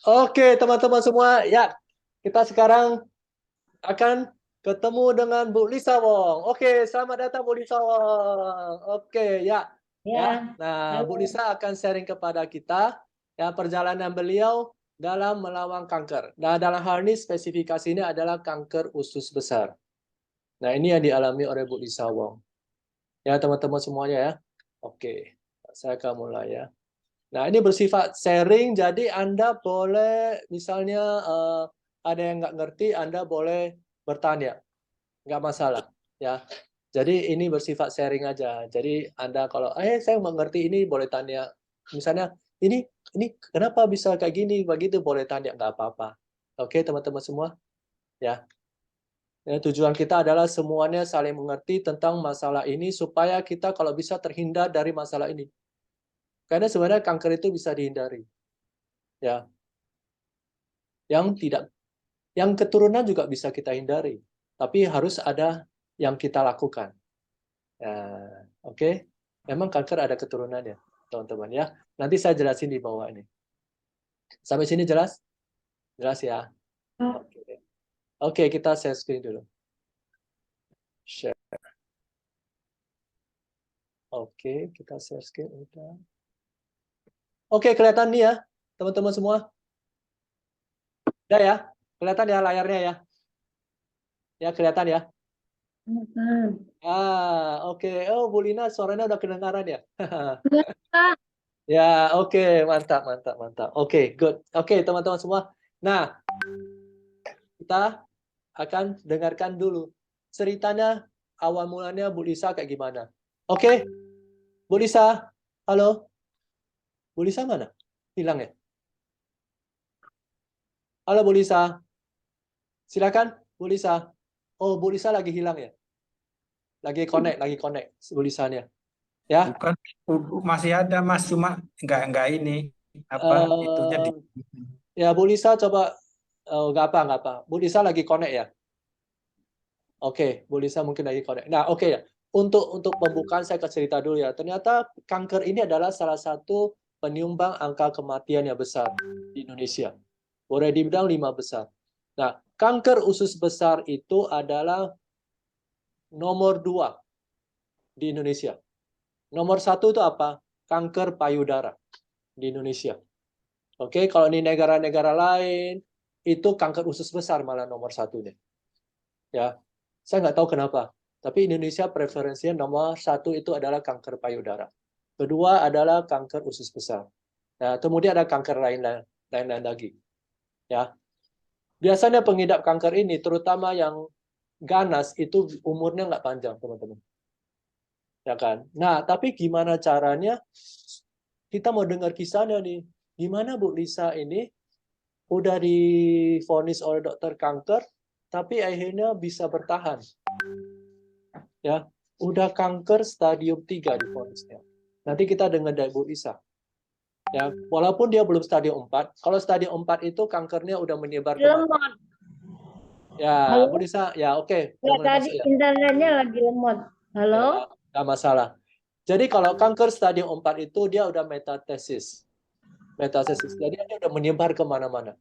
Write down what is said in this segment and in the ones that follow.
Oke, teman-teman semua, ya, kita sekarang akan ketemu dengan Bu Lisa Wong. Oke, selamat datang Bu Lisa Wong. Oke, ya, ya. Ya, Nah, Bu halo. Lisa akan sharing kepada kita ya perjalanan beliau dalam melawan kanker. Nah, dalam hal ini spesifikasinya adalah kanker usus besar. Nah, ini yang dialami oleh Bu Lisa Wong. Ya, teman-teman semuanya ya. Oke, saya akan mulai ya. Nah, ini bersifat sharing, jadi Anda boleh misalnya ada yang nggak ngerti, Anda boleh bertanya, nggak masalah. Ya, jadi ini bersifat sharing aja. Jadi Anda kalau, saya nggak ngerti ini, boleh tanya. Misalnya, ini kenapa bisa kayak gini, begitu boleh tanya, nggak apa-apa. Oke, teman-teman semua, ya. Ya, tujuan kita adalah semuanya saling mengerti tentang masalah ini supaya kita kalau bisa terhindar dari masalah ini. Karena sebenarnya kanker itu bisa dihindari. Ya, yang tidak yang keturunan juga bisa kita hindari, tapi harus ada yang kita lakukan. Oke, memang kanker ada keturunannya, teman-teman ya. Nanti saya jelasin di bawah ini. Sampai sini jelas? Jelas ya. Oke, oke kita share screen dulu. Share. Oke, kita share screen udah. Oke, kelihatan nih ya, teman-teman semua. Udah ya, kelihatan ya layarnya ya. Ya kelihatan ya. Oke. Oh, Bu Lina, suaranya udah kedengaran ya. Kak. Ya, oke, mantap, mantap, mantap. Oke, good. Oke, teman-teman semua. Nah, kita akan dengarkan dulu ceritanya awal mulanya Bu Lisa kayak gimana. Oke, Bu Lisa, halo. Bu Lisa mana? Hilang ya? Halo Bu Lisa, silakan Bu Lisa. Oh, Bu Lisa lagi hilang ya? Lagi connect Bu Lisanya. Ya. Bukan, masih ada Mas, cuma nggak ini apa itunya di. Eh, ya Bu Lisa coba, nggak apa, nggak apa. Bu Lisa lagi connect ya? Oke, Bu Lisa mungkin lagi connect. Nah, oke ya. Untuk pembukaan saya akan cerita dulu ya. Ternyata kanker ini adalah salah satu penyumbang angka kematian yang besar di Indonesia. Boleh dibilang 5 besar. Nah, kanker usus besar itu adalah nomor 2 di Indonesia. Nomor 1 itu apa? Kanker payudara di Indonesia. Oke, kalau di negara-negara lain itu kanker usus besar malah nomor satunya. Ya, saya nggak tahu kenapa. Tapi Indonesia preferensinya nomor 1 itu adalah kanker payudara. Kedua adalah kanker usus besar. Nah, kemudian ada kanker lain-lain lagi. Ya, biasanya pengidap kanker ini, terutama yang ganas, itu umurnya nggak panjang, teman-teman. Ya kan? Nah, tapi gimana caranya? Kita mau dengar kisahnya nih. Gimana Bu Lisa ini udah divonis oleh dokter kanker, tapi akhirnya bisa bertahan. Ya, udah kanker stadium 3 divonisnya. Nanti kita dengar dari Bu Lisa. Ya, walaupun dia belum stadium 4, kalau stadium 4 itu kankernya udah menyebar kemana? Lemot. Ya, Bu Halo? Lisa, ya oke, Ya, dengar tadi masuk ya. internetnya lagi lemot. Ya, Halo? nggak masalah. Jadi kalau kanker stadium 4 itu dia udah metastasis. Metastasis, jadi dia udah menyebar kemana-mana.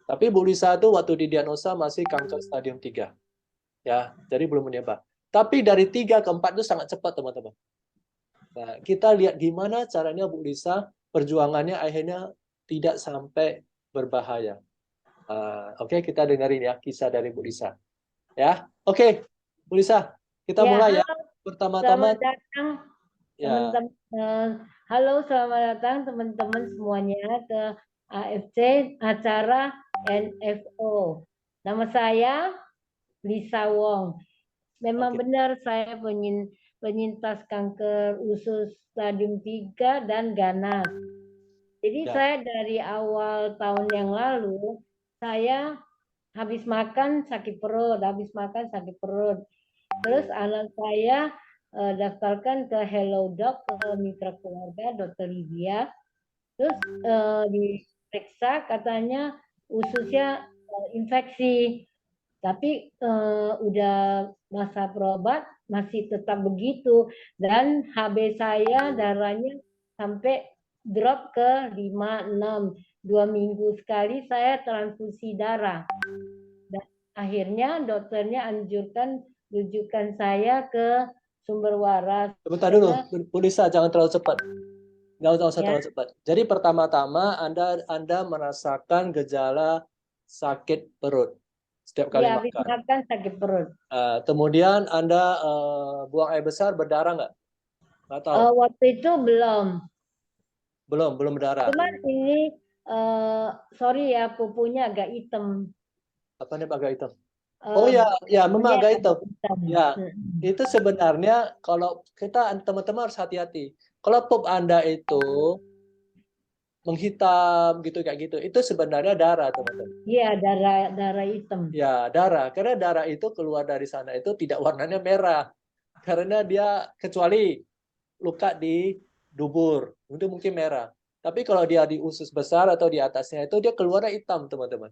Tapi Bu Lisa itu waktu didiagnosa masih kanker stadium 3. Ya, jadi belum menyebar. Tapi dari 3 ke 4 itu sangat cepat, teman-teman. Nah, kita lihat gimana caranya Bu Lisa perjuangannya akhirnya tidak sampai berbahaya. Oke, kita dengerin ya kisah dari Bu Lisa. Ya, oke, Bu Lisa, kita Ya, mulai ya. halo. Selamat Pertama-tama, datang ya, teman-teman. Halo, selamat datang teman-teman semuanya ke AFC acara NFO. Nama saya Lisa Wong. Memang oke, benar saya penyintas kanker usus stadium 3 dan ganas. Jadi ya, saya dari awal tahun yang lalu, saya habis makan sakit perut, habis makan sakit perut. Terus anak saya daftarkan ke Hello Doc, ke mitra keluarga Dokter Lydia. Terus diperiksa katanya ususnya infeksi. Tapi udah masa berobat masih tetap begitu dan HB saya darahnya sampai drop ke 5, 6. 2 minggu sekali saya transfusi darah. Dan akhirnya dokternya anjurkan rujukan saya ke sumber waras. Sebentar dulu, Karena Bu Lisa, jangan terlalu cepat. Nggak usah ya, terlalu cepat. Jadi pertama-tama Anda merasakan gejala sakit perut setiap kali ya habis makan. makan sakit perut. Kemudian Anda buang air besar, berdarah nggak? Nggak tahu. Waktu itu belum. Belum berdarah. Cuman ini sorry ya, pupunya agak hitam. Apa nih agak hitam? Oh ya, memang Pupunya agak hitam. hitam. Ya, itu sebenarnya kalau kita teman-teman harus hati-hati. Kalau pup Anda itu menghitam gitu kayak gitu, itu sebenarnya darah, teman-teman. Iya, darah hitam. Ya, darah. Karena darah itu keluar dari sana itu tidak warnanya merah. Karena dia kecuali luka di dubur, itu mungkin merah. Tapi kalau dia di usus besar atau di atasnya itu dia keluarnya hitam, teman-teman.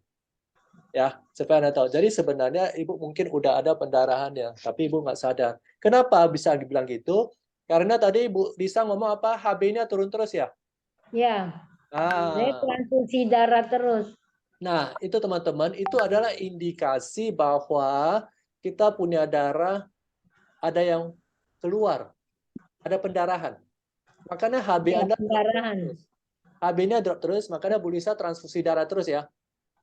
Ya, supaya Anda tahu. Jadi sebenarnya Ibu mungkin udah ada pendarahan ya, tapi Ibu nggak sadar. Kenapa bisa dibilang gitu? Karena tadi Ibu Lisa ngomong apa? HB-nya turun terus ya? Ya, saya Ah, transfusi darah terus. nah, itu teman-teman, itu adalah indikasi bahwa kita punya darah ada yang keluar, ada pendarahan. Makanya HB Ya, Anda drop pendarahan. terus. HB-nya drop terus, makanya Bu Lisa transfusi darah terus ya.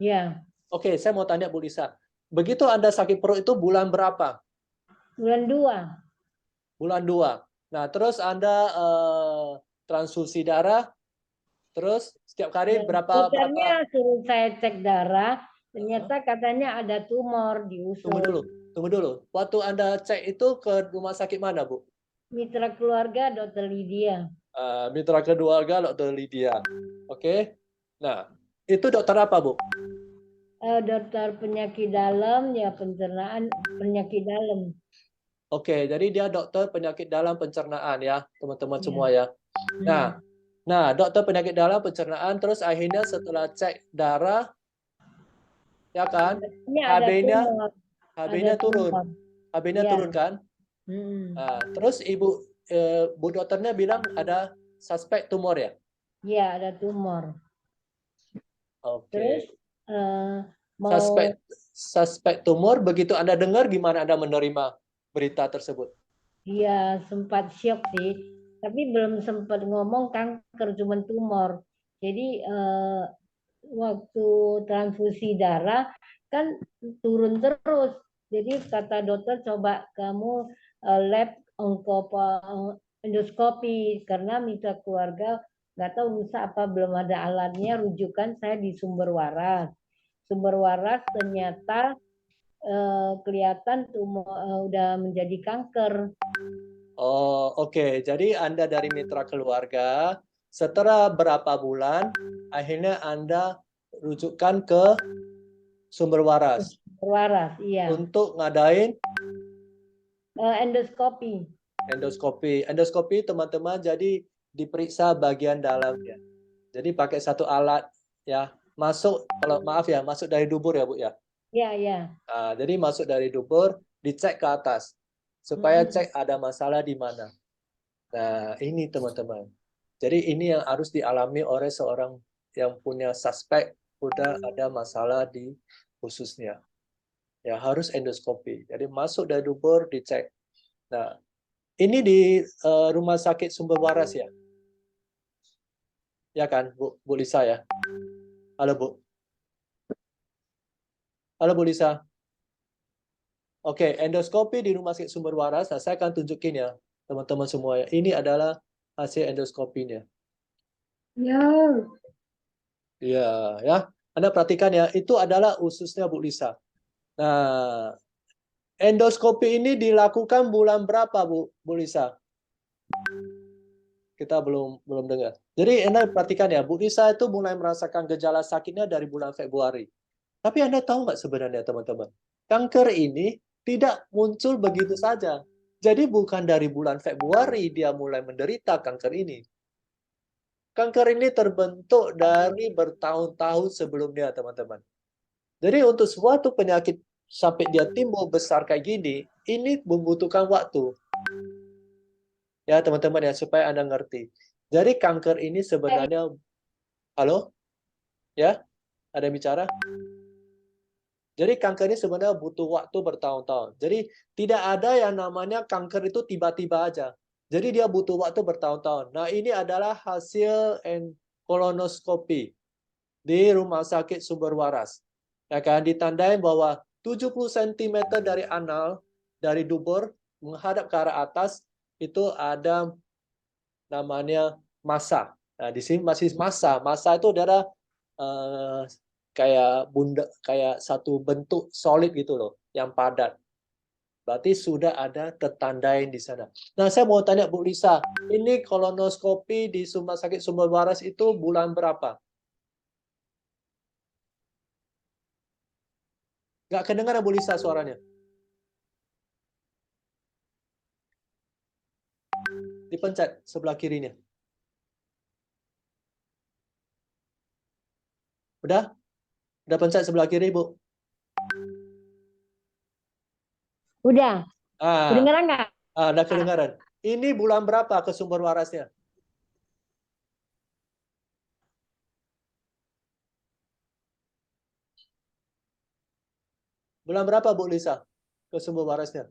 Ya, Oke, saya mau tanya Bu Lisa. Begitu Anda sakit perut itu bulan berapa? bulan 2. Bulan 2. Nah, terus Anda transfusi darah, terus setiap hari Dan berapa dokternya suruh saya cek darah, ternyata katanya ada tumor di tunggu dulu, usus. tunggu dulu. Waktu Anda cek itu ke rumah sakit mana, Bu? Mitra keluarga Dokter Lydia. Mitra keluarga Dr. Lydia. Oke. Nah, itu dokter apa, Bu? Dokter penyakit dalam, ya pencernaan penyakit dalam. Oke, jadi dia dokter penyakit dalam pencernaan ya, teman-teman Ya. semua ya. Nah, dokter penyakit dalam pencernaan, terus akhirnya setelah cek darah, ya kan, Ini ada HB-nya tumor. Ada HB-nya turun. tumor. HB-nya Ya. turun kan? Terus Bu dokternya bilang ada suspek tumor ya? Ya, ada tumor. Terus Oke. mau Suspek tumor, begitu Anda dengar gimana Anda menerima berita tersebut? dia sempat syok sih, tapi belum sempat ngomong kanker, cuma tumor. Jadi waktu transfusi darah kan turun terus. Jadi kata dokter coba kamu lab endoskopi karena mitra keluarga nggak tahu bisa apa belum ada alatnya, rujukan saya di sumber waras. Sumber waras ternyata kelihatan tumor udah menjadi kanker. Oh, oke. Jadi Anda dari mitra keluarga, setelah berapa bulan, akhirnya Anda rujukan ke sumber waras Sumber waras, iya. untuk ngadain Endoskopi. endoskopi. Endoskopi, teman-teman, jadi diperiksa bagian dalamnya. Jadi pakai satu alat ya, masuk, kalau maaf ya, masuk dari dubur ya, Bu ya. Iya, iya. Jadi masuk dari dubur, dicek ke atas supaya cek ada masalah di mana. Nah, ini teman-teman. Jadi ini yang harus dialami oleh seorang yang punya suspek udah ada masalah di ususnya. Ya, harus endoskopi. Jadi masuk dari dubur dicek. Nah, ini di Rumah Sakit Sumber Waras ya. Ya kan, Bu Lisa ya. Halo, Bu. Halo, Bu Lisa. Oke, endoskopi di Rumah Sakit Sumber Waras. Nah, saya akan tunjukin ya, teman-teman semua. Ini adalah hasil endoskopinya. Ya. Iya, ya. Anda perhatikan ya, itu adalah ususnya Bu Lisa. Nah, endoskopi ini dilakukan bulan berapa, Bu Lisa? Kita belum dengar. Jadi Anda perhatikan ya, Bu Lisa itu mulai merasakan gejala sakitnya dari bulan Februari. Tapi Anda tahu nggak sebenarnya, teman-teman? Kanker ini tidak muncul begitu saja. Jadi bukan dari bulan Februari dia mulai menderita kanker ini. Kanker ini terbentuk dari bertahun-tahun sebelumnya, teman-teman. Jadi untuk suatu penyakit sampai dia timbul besar kayak gini, ini membutuhkan waktu. Ya, teman-teman ya, supaya Anda ngerti. Jadi kanker ini sebenarnya, halo? Ya, ada yang bicara? Jadi kanker ini sebenarnya butuh waktu bertahun-tahun. Jadi tidak ada yang namanya kanker itu tiba-tiba aja. Jadi dia butuh waktu bertahun-tahun. Nah, ini adalah hasil kolonoskopi di Rumah Sakit Sumber Waras. Ya kan, ditandai bahwa 70 cm dari anal, dari dubur, menghadap ke arah atas, itu ada namanya massa. Nah, di sini masih massa. Massa itu adalah eh, kayak satu bentuk solid gitu loh, yang padat. Berarti sudah ada tertandain di sana. Nah, saya mau tanya Bu Lisa, ini kolonoskopi di Rumah Sakit Sumber Waras itu bulan berapa? Nggak kedengaran Bu Lisa suaranya. Dipencet sebelah kirinya. Udah? Udah pencet sebelah kiri, Bu? Udah, Ah, kedengeran nggak? udah kedengaran. Ini bulan berapa ke Sumber Warasnya? Bulan berapa, Bu Lisa? Ke Sumber Warasnya?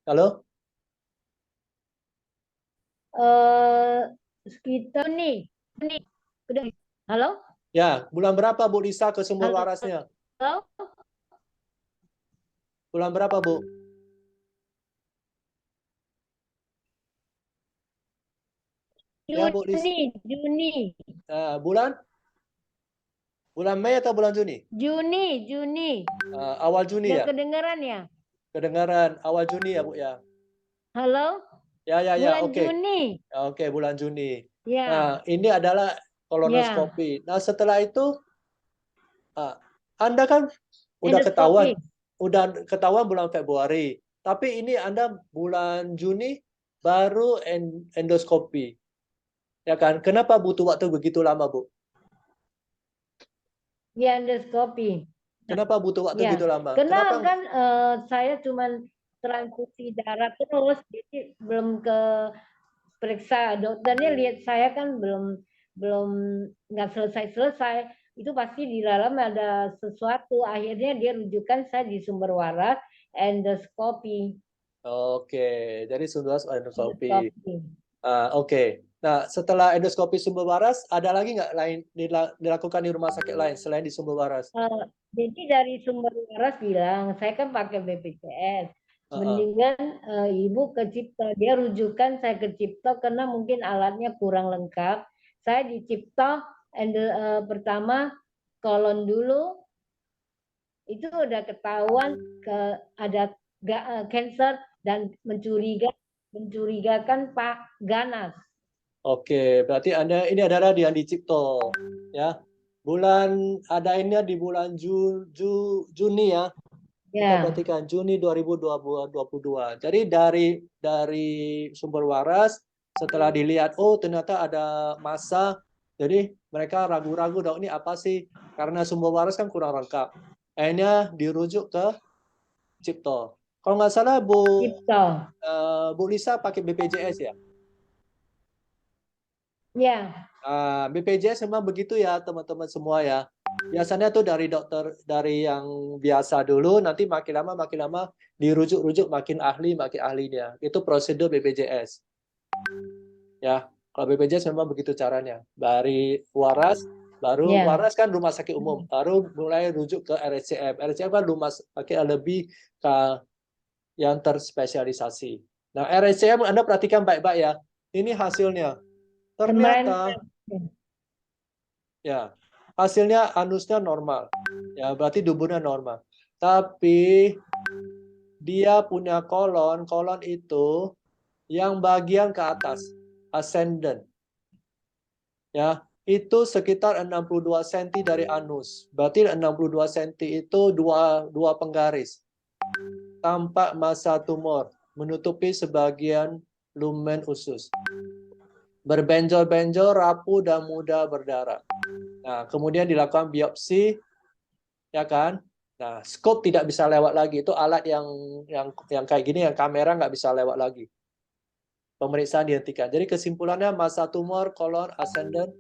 Halo? Sekitar nih, udah. Halo, Ya, bulan berapa Bu Lisa ke Sumber halo, Warasnya? halo. Bulan berapa, Bu? Ya, Bu Lisa. Juni, Bulan? Bulan Mei atau bulan Juni? Juni. Awal Juni Udah ya? kedengeran ya? Kedengaran. Awal Juni ya, Bu ya? Halo, Ya, bulan oke. Juni. Oke, bulan Juni. Ya, Nah, ini adalah ya, kolonoskopi. Nah, setelah itu, Anda kan endoskopi. udah ketahuan bulan Februari. Tapi ini Anda bulan Juni baru endoskopi. Ya kan? Kenapa butuh waktu begitu lama, Bu? Ya, endoskopi. Kenapa butuh waktu begitu Ya, lama? karena Kenapa? kan saya cuman transfusi darah terus, jadi belum ke periksa. Dokternya lihat saya kan belum belum nggak selesai. Itu pasti di dalam ada sesuatu. Akhirnya dia rujukan saya di Sumber Waras endoskopi. Oke, jadi sudah endoskopi. Endoskopi. Oke. Nah, setelah endoskopi sumber waras, ada lagi nggak lain dilakukan di rumah sakit lain selain di sumber waras? Eh, jadi dari Sumber Waras bilang, saya kan pakai BPJS. Uh-uh. Mendingan ibu ke Cipto. Dia rujukan saya ke Cipto karena mungkin alatnya kurang lengkap. Saya di Cipto pertama kolon dulu itu udah ketahuan ada cancer dan mencurigakan Pak ganas. Oke, berarti Anda ini adalah Dian Dicipto, ya. Ada ini di bulan Juni ya. Kita Ya, perhatikan Juni 2022. Jadi dari sumber waras setelah dilihat ternyata ada massa. Jadi mereka ragu-ragu dong ini apa sih? Karena sumber waras kan kurang lengkap. Akhirnya dirujuk ke Cipto. Kalau nggak salah Cipto. Bu Lisa pakai BPJS ya. Ya, BPJS memang begitu ya teman-teman semua ya. Biasanya tuh dari dokter dari yang biasa dulu, nanti makin lama dirujuk-rujuk makin ahlinya. Itu prosedur BPJS. Ya, kalau BPJS memang begitu caranya. Dari waras, baru ya. waras kan rumah sakit umum, baru mulai rujuk ke RSCM. RSCM kan rumah sakit lebih ke yang terspesialisasi. Nah, RSCM Anda perhatikan baik-baik ya. Ini hasilnya. Kemarin Ternyata ya, hasilnya anusnya normal. Ya, berarti duburnya normal. Tapi dia punya kolon itu yang bagian ke atas, ascendant. Ya, itu sekitar 62 cm dari anus. Berarti 62 cm itu dua penggaris. Tampak massa tumor menutupi sebagian lumen usus. Berbenjol-benjol, rapuh dan mudah berdarah. Nah, kemudian dilakukan biopsi, ya kan? Nah, scope tidak bisa lewat lagi. Itu alat yang kayak gini, yang kamera nggak bisa lewat lagi. Pemeriksaan dihentikan. Jadi kesimpulannya masa tumor kolon ascendant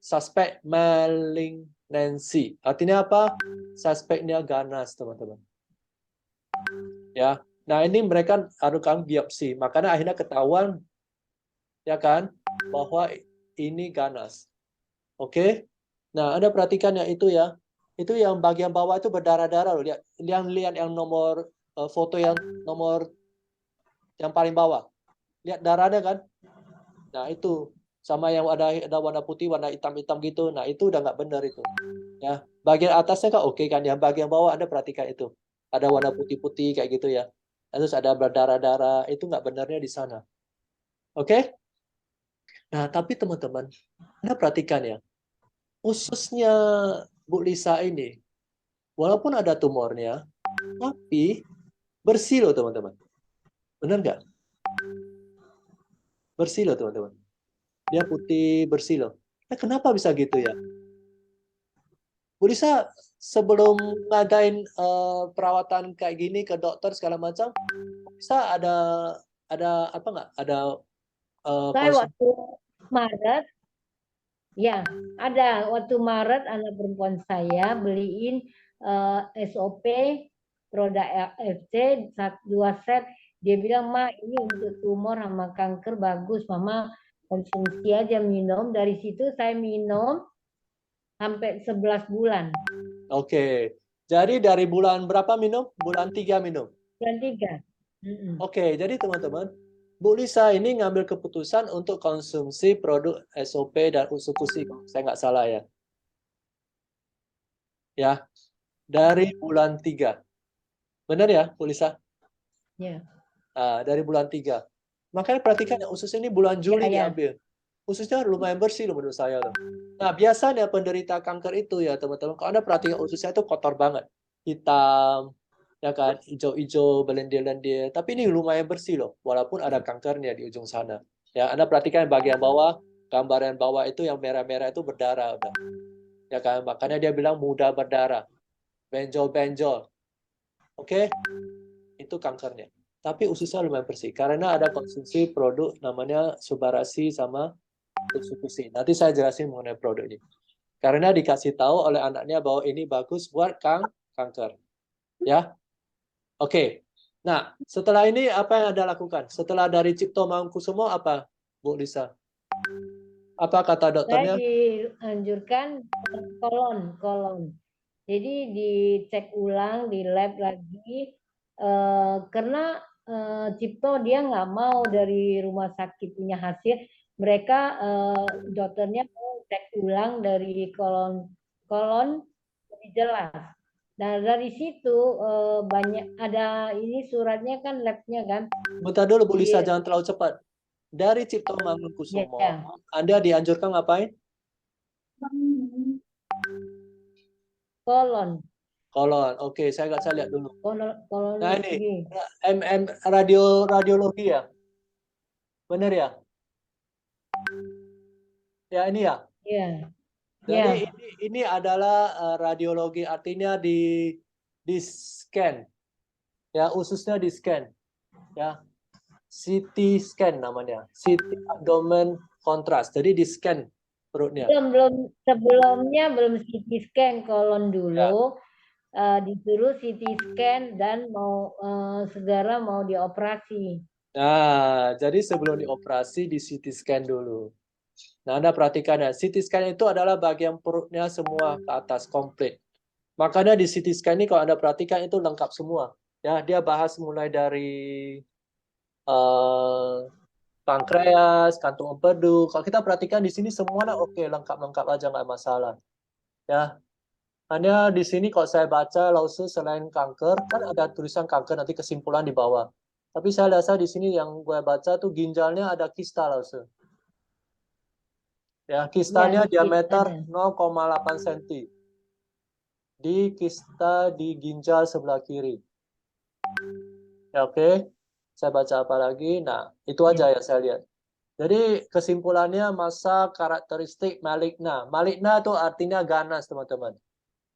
suspek malignancy. Artinya apa? Suspeknya ganas, teman-teman. Ya. Nah, ini mereka adukan biopsi. Makanya akhirnya ketahuan ya kan bahwa ini ganas. Oke? Nah, Anda perhatikan yang itu ya. Itu yang bagian bawah itu berdarah-darah loh. Lihat yang nomor foto yang nomor yang paling bawah. Lihat darahnya kan? Nah, itu sama yang ada warna putih, warna hitam-hitam gitu. Nah, itu udah nggak benar itu. Ya, bagian atasnya kan oke kan, yang bagian bawah Anda perhatikan itu. Ada warna putih-putih kayak gitu ya. Terus ada berdarah-darah, itu nggak benarnya di sana. Oke? Nah, tapi teman-teman, Anda perhatikan ya. Ususnya Bu Lisa ini, walaupun ada tumornya, tapi bersih loh teman-teman. Benar nggak? Bersih loh teman-teman. Dia putih, bersih loh. Nah, kenapa bisa gitu ya? Bu Lisa sebelum ngadain perawatan kayak gini ke dokter segala macam, bisa ada apa nggak? Ada Saya waktu Maret, ya ada waktu Maret anak perempuan saya beliin SOP produk FC 2 set. Dia bilang, "Ma, ini untuk tumor sama kanker bagus. Mama konsumsi aja minum." Dari situ saya minum sampai 11 bulan. Oke. Jadi dari bulan berapa minum? Bulan 3 minum. Bulan 3. Oke, jadi teman-teman, Bu Lisa ini ngambil keputusan untuk konsumsi produk SOP dan Usukusi, kalau saya nggak salah ya. Ya, dari bulan 3. Benar ya, Bu Lisa? Ya. Dari bulan 3. Makanya perhatikan ya, usus ini bulan Juli Ya. diambil. Ususnya lumayan bersih loh menurut saya loh. Nah, biasanya penderita kanker itu ya teman-teman, kalau Anda perhatikan ususnya itu kotor banget. Hitam, ya kan, hijau-hijau, belendir-lendir. Tapi ini lumayan bersih loh, walaupun ada kankernya di ujung sana. Ya, Anda perhatikan bagian bawah, gambaran bawah itu yang merah-merah itu berdarah udah. Ya kan, makanya dia bilang mudah berdarah. Benjol-benjol. Oke? Itu kankernya. Tapi ususnya lumayan bersih karena ada konsumsi produk namanya Subarasi sama Usukusi. Nanti saya jelasin mengenai produk ini. Karena dikasih tahu oleh anaknya bahwa ini bagus buat kanker. Ya. Oke. Nah, setelah ini apa yang Anda lakukan? Setelah dari Cipto Mangunkusumo apa, Bu Lisa? Apa kata Saya dokternya? dianjurkan kolon. Jadi dicek ulang di lab lagi karena Cipto dia nggak mau dari rumah sakit punya hasil. Mereka dokternya mau cek ulang dari kolon lebih jelas. Nah dari situ banyak ada ini suratnya kan labnya kan. Bentar dulu Bu Lisa, Di, jangan terlalu cepat. Dari Cipto Mangunkusumo, ya. Anda dianjurkan ngapain? Kolon. Kolon. Oke, saya lihat dulu. Nah ini Kolonoskopi. radiologi ya, benar ya? Ya ini ya. Iya. Jadi Ya. ini adalah radiologi, artinya di scan, ya ususnya di scan, ya CT scan namanya, CT abdomen kontras. Jadi di scan perutnya. Sebelumnya belum CT scan kolon Ya. dulu, disuruh CT scan dan mau segera mau dioperasi. Nah, jadi sebelum dioperasi di CT scan dulu. Nah, Anda perhatikan ya, CT scan itu adalah bagian perutnya semua ke atas komplit. Makanya di CT scan ini kalau Anda perhatikan itu lengkap semua. Ya, dia bahas mulai dari pankreas, kantung empedu. Kalau kita perhatikan di sini semuanya oke, lengkap-lengkap aja nggak masalah. Ya, hanya di sini kalau saya baca lausus selain kanker, kan ada tulisan kanker nanti kesimpulan di bawah. Tapi saya rasa di sini yang gue baca tuh ginjalnya ada kista lausus. Ya, kistanya Ya, diameter ada. 0,8 cm. Di kista di ginjal sebelah kiri. Ya, oke. Saya baca apa lagi? Nah, itu aja ya saya lihat. Jadi kesimpulannya masa karakteristik maligna. Maligna itu artinya ganas, teman-teman.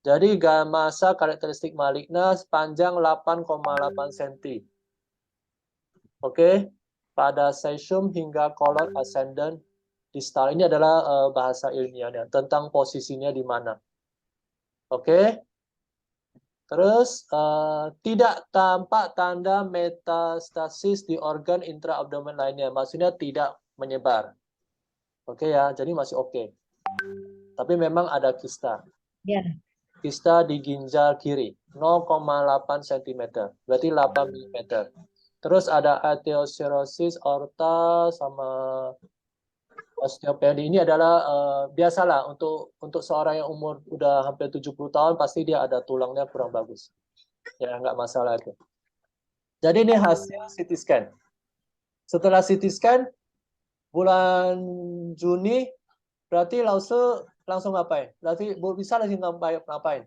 Jadi masa karakteristik maligna sepanjang 8,8 cm. Oke? pada cesium hingga colon ascendant distal. Ini adalah bahasa ilmiahnya tentang posisinya di mana. Oke. Terus tidak tampak tanda metastasis di organ intraabdomen lainnya. Maksudnya tidak menyebar. Oke ya, jadi masih oke. Tapi memang ada kista. Ya. Kista di ginjal kiri 0,8 cm. Berarti 8 mm. Terus ada atherosclerosis aorta sama osteopenia. Ini adalah biasalah untuk seorang yang umur udah hampir 70 tahun pasti dia ada tulangnya kurang bagus. Ya, nggak masalah itu. Jadi ini hasil CT scan. Setelah CT scan bulan Juni berarti langsung ngapain? Berarti bisa lagi ngapain?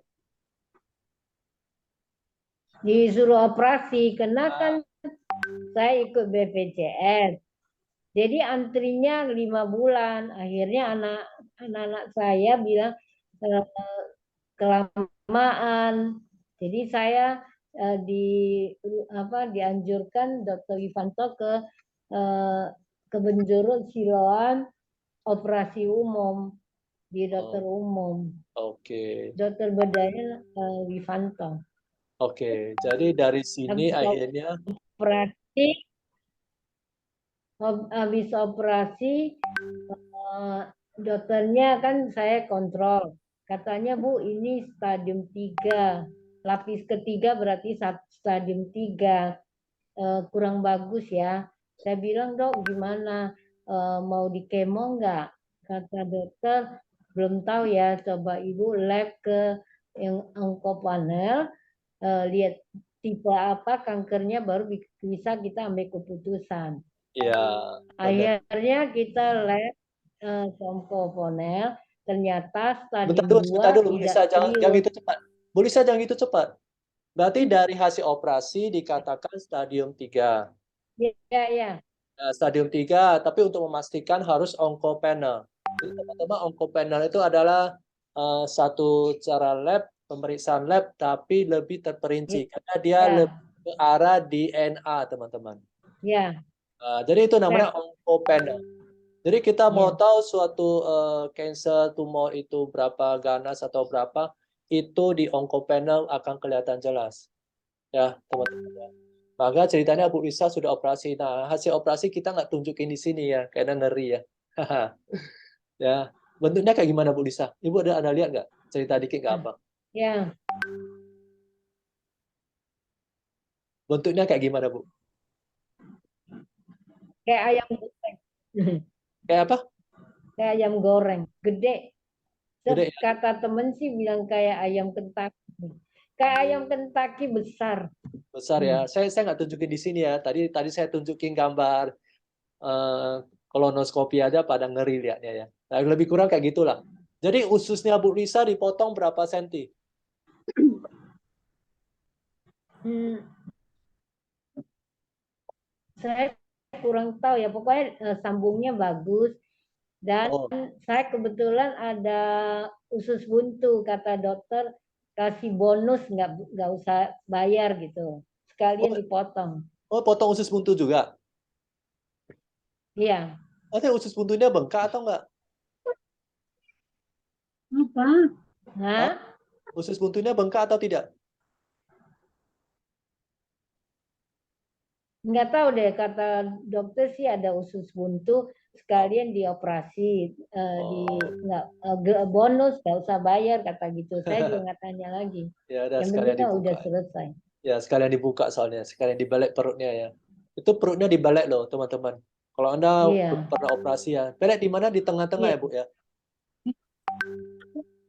Disuruh operasi karena kan saya ikut BPJS. Jadi antrinya 5 bulan. Akhirnya anak-anak saya bilang kelamaan. Jadi saya dianjurkan Dr. Wifanto ke Benjoro Siloam operasi umum di dokter umum. Oke. Dokter bedanya Wifanto. Oke, jadi dari sini akhirnya habis operasi dokternya kan saya kontrol. Katanya, Bu, ini stadium 3. Lapis ketiga berarti stadium 3. Kurang bagus ya. Saya bilang, Dok, gimana? Mau di kemo nggak? Kata dokter, belum tahu ya. Coba Ibu lab ke yang onkopanel, lihat tipe apa kankernya, baru bisa kita ambil keputusan. ya Akhirnya kita lab onkopanel, ternyata stadium 2 bentar dulu, Bu tidak Lisa, jangan serius. gitu cepat. Bu Lisa, jangan gitu cepat. Berarti dari hasil operasi dikatakan stadium 3. Ya. Nah, stadium 3, tapi untuk memastikan harus oncopanel. Jadi teman-teman, oncopanel itu adalah satu cara lab, pemeriksaan lab, tapi lebih terperinci. Karena dia lebih ke arah DNA, teman-teman. Ya. Jadi itu namanya oncopanel. Jadi kita mau tahu suatu cancer tumor itu berapa ganas atau berapa, itu di oncopanel akan kelihatan jelas. Ya, teman-teman. Maka ceritanya Bu Lisa sudah operasi. Nah, hasil operasi kita nggak tunjukin di sini ya, karena ngeri ya. Ya, bentuknya kayak gimana Bu Lisa? Ibu ada lihat nggak? Cerita dikit nggak apa? Ya. Bentuknya kayak gimana, Bu? Kayak ayam goreng. Kayak apa? Kayak ayam goreng, gede. Gede ya? Kata temen sih bilang kayak ayam Kentucky. Kayak ayam Kentucky besar. Besar ya. Saya nggak tunjukin di sini ya. Tadi saya tunjukin gambar kolonoskopi aja pada ngeri lihatnya ya. Nah, lebih kurang kayak gitulah. Jadi ususnya Bu Lisa dipotong berapa senti? Saya kurang tahu ya. Pokoknya sambungnya bagus. Dan saya kebetulan ada usus buntu, kata dokter kasih bonus, nggak usah bayar gitu, sekalian dipotong. Oh, potong usus buntu juga? Iya. Nanti usus buntunya bengkak atau enggak? Apa? Hah? Usus buntunya bengkak atau tidak? Nggak tahu deh, kata dokter sih ada usus buntu, sekalian dioperasi, bonus, nggak usah bayar, kata gitu. Saya juga nggak tanya lagi. Ya, ada yang sekalian penting dibuka. udah selesai. Ya, sekalian dibuka soalnya, sekalian dibalik perutnya ya. Itu perutnya dibalik loh, teman-teman. Kalau Anda pernah operasi ya. Belek di mana? Di tengah-tengah ya, Bu ya?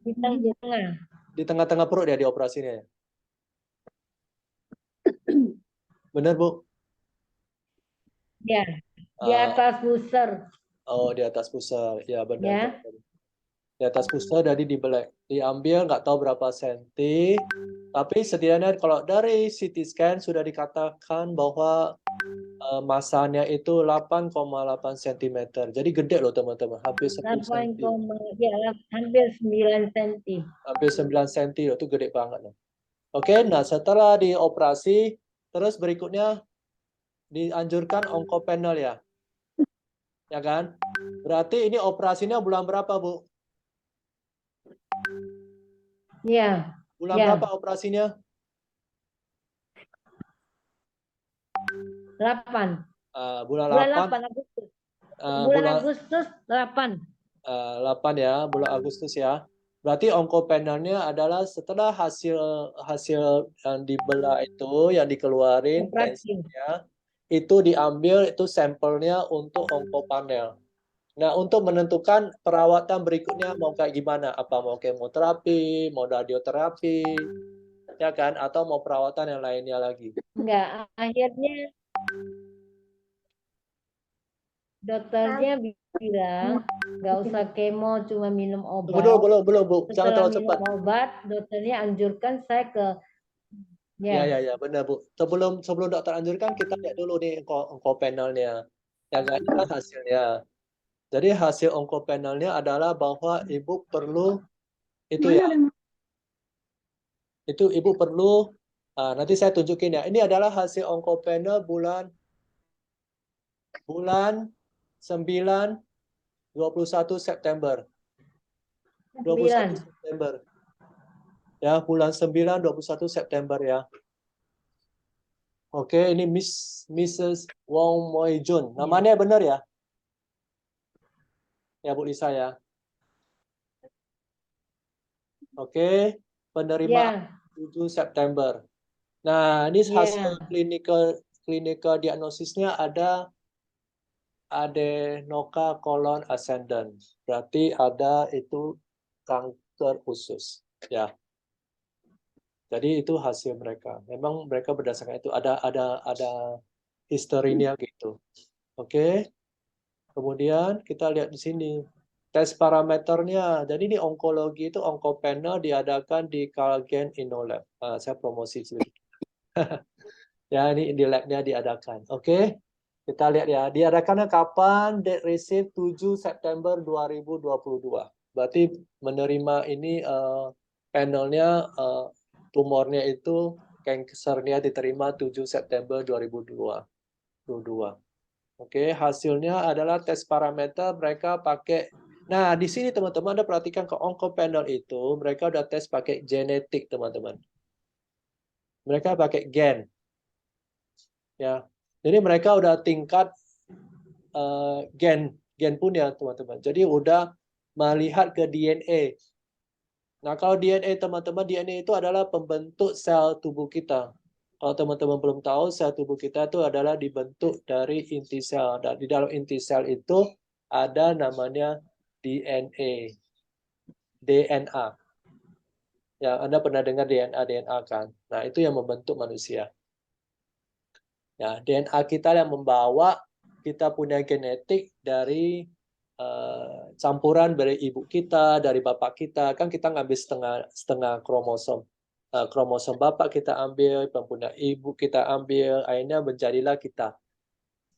Di tengah. Di tengah-tengah perut ya dioperasinya ya? Benar, Bu? Ya, di atas pusar. Oh, di atas pusar. Ya, benar. Ya. Di atas pusar jadi dibelek. Diambil nggak tahu berapa senti. Tapi setidaknya kalau dari CT scan sudah dikatakan bahwa masanya itu 8,8 cm. Jadi gede loh teman-teman. Hampir 10 cm. Hampir 9 cm. Hampir 9 cm itu gede banget loh. Oke, nah setelah dioperasi, terus berikutnya dianjurkan oncopanel ya. Ya kan? Berarti ini operasinya bulan berapa, Bu? Ya, Bulan ya. berapa operasinya? 8. Bulan Bulan 8, 8 Agustus. uh, Bulan bulan Agustus 8. 8 ya, bulan Agustus ya. Berarti oncopanelnya adalah setelah hasil yang dibelah itu, yang dikeluarin Operasi. tensinya, itu diambil itu sampelnya untuk oncopanel. Nah, untuk menentukan perawatan berikutnya mau kayak gimana? Apa mau kemoterapi, mau radioterapi, ya kan? Atau mau perawatan yang lainnya lagi? Enggak, akhirnya dokternya bilang nggak usah kemo, cuma minum obat. Belum, Bu. Jangan Setelah terlalu minum cepat. obat, dokternya anjurkan saya ke Ya, benar, Bu. Sebelum dokter anjurkan, kita lihat dulu nih oncopanelnya. Ya kan? Ini kan hasilnya. Jadi hasil oncopanelnya adalah bahwa ibu perlu itu ya, itu ibu perlu nanti saya tunjukin ya. Ini adalah hasil oncopanel bulan 9 21 September. 21 9. September. Ya, bulan 9 21 September ya. Oke, ini Mrs. Wong Moi Jun. Namanya benar ya? Ya, Bu Lisa ya. Oke, penerimaan 7 September. Nah, ini hasil clinical diagnosisnya ada adenoca colon ascendens. Berarti ada itu kanker usus, ya. Jadi itu hasil mereka. Memang mereka berdasarkan itu ada historinya gitu. Oke. Kemudian kita lihat di sini tes parameternya. Jadi di onkologi itu oncopanel diadakan di Calgen Innolab. Saya promosi sedikit. Ya, ini di labnya diadakan. Oke. Kita lihat ya. Diadakannya kapan? Date receive 7 September 2022. Berarti menerima ini panelnya tumornya itu kankernya diterima 7 September 2022. Oke, hasilnya adalah tes parameter mereka pakai. Nah, di sini teman-teman Anda perhatikan ke oncopanel itu mereka udah tes pakai genetik, teman-teman. Mereka pakai gen. Ya. Jadi mereka udah tingkat gen punya, teman-teman. Jadi udah melihat ke DNA. Nah, kalau DNA, teman-teman, DNA itu adalah pembentuk sel tubuh kita. Kalau teman-teman belum tahu, sel tubuh kita itu adalah dibentuk dari inti sel. Dan di dalam inti sel itu ada namanya DNA. DNA. Ya, Anda pernah dengar DNA kan? Nah, itu yang membentuk manusia. Ya, DNA kita yang membawa kita punya genetik dari campuran dari ibu kita, dari bapak kita. Kan kita ngambil setengah kromosom. Kromosom bapak kita ambil, punya ibu kita ambil, akhirnya menjadilah kita.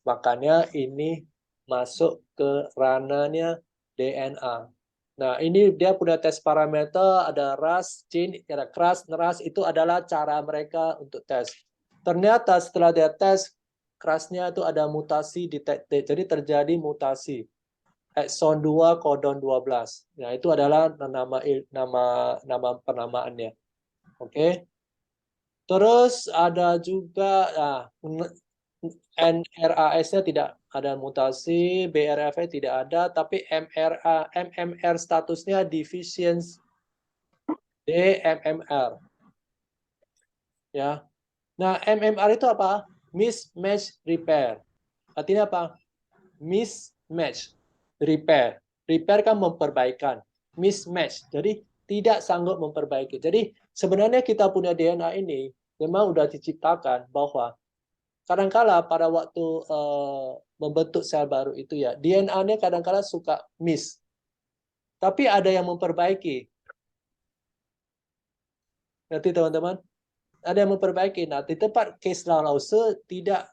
Makanya ini masuk ke ranahnya DNA. Nah, ini dia punya tes parameter, ada RAS, gene, ada KRAS, NRAS, itu adalah cara mereka untuk tes. Ternyata setelah dia tes, KRAS-nya itu ada mutasi detected, jadi terjadi mutasi. Exon 2 codon 12. Nah, itu adalah nama penamaannya. Oke. Terus ada juga NRAS-nya tidak ada mutasi, BRF-nya tidak ada, tapi MMR statusnya deficient DMMR. Ya. Nah, MMR itu apa? Mismatch repair. Artinya apa? Mismatch repair. Repair kan memperbaikan. Mismatch. Jadi tidak sanggup memperbaiki. Jadi sebenarnya kita punya DNA ini memang sudah diciptakan bahwa kadangkala pada waktu membentuk sel baru itu ya, DNA-nya kadangkala suka miss. Tapi ada yang memperbaiki. Nanti teman-teman, ada yang memperbaiki. Nah, di tempat case Lause tidak,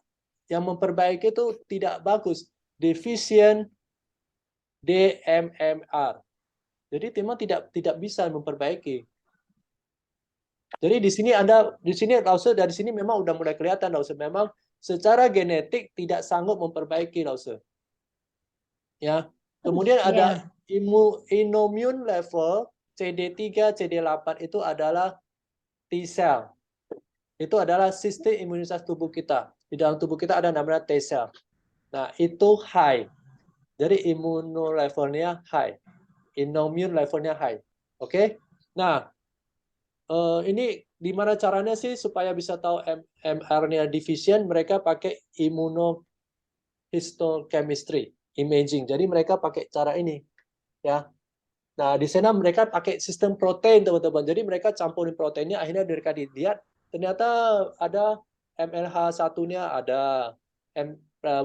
yang memperbaiki itu tidak bagus. Deficient DMMR. Jadi memang tidak bisa memperbaiki. Jadi di sini Lause dari sini memang udah mulai kelihatan Lause memang secara genetik tidak sanggup memperbaiki, Lause. Ya. Kemudian ada immune level CD3, CD8 itu adalah T cell. Itu adalah sistem imunitas tubuh kita. Di dalam tubuh kita ada namanya T cell. Nah, itu high. Jadi immune levelnya high. Immune levelnya high. Oke? Nah, ini gimana caranya sih supaya bisa tahu mRNA deficient? Mereka pakai immunohistochemistry, imaging. Jadi mereka pakai cara ini, ya. Nah, di sana mereka pakai sistem protein, teman-teman. Jadi mereka campurin proteinnya, akhirnya mereka dilihat ternyata ada MLH1-nya ada,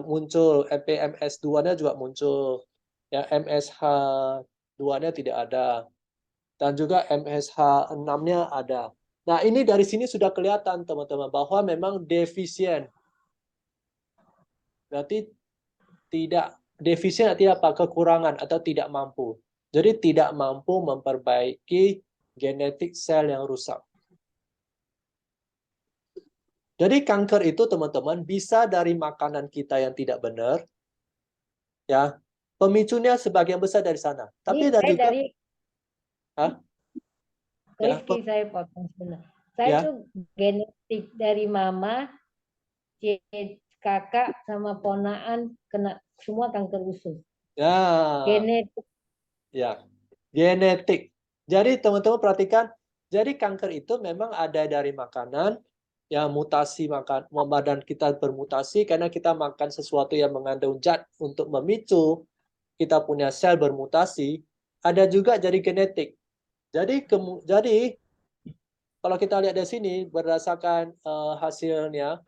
muncul, MPMS2-nya juga muncul, ya MSH2-nya tidak ada, dan juga MSH6-nya ada. Nah, ini dari sini sudah kelihatan, teman-teman, bahwa memang defisien. Berarti tidak defisien artinya apa? Kekurangan atau tidak mampu. Jadi tidak mampu memperbaiki genetik sel yang rusak. Jadi kanker itu, teman-teman, bisa dari makanan kita yang tidak benar, ya. Pemicunya sebagian besar dari sana. Tapi Ini ada juga, Rizky, saya potong sebentar. Saya ya. tuh genetik dari mama, kakak sama ponaan kena semua kanker usus. Ya. Genetik. Ya. Genetik. Jadi teman-teman perhatikan, jadi kanker itu memang ada dari makanan, ya mutasi makan, badan kita bermutasi karena kita makan sesuatu yang mengandung zat untuk memicu kita punya sel bermutasi. Ada juga jadi genetik. Jadi kalau kita lihat di sini berdasarkan hasilnya,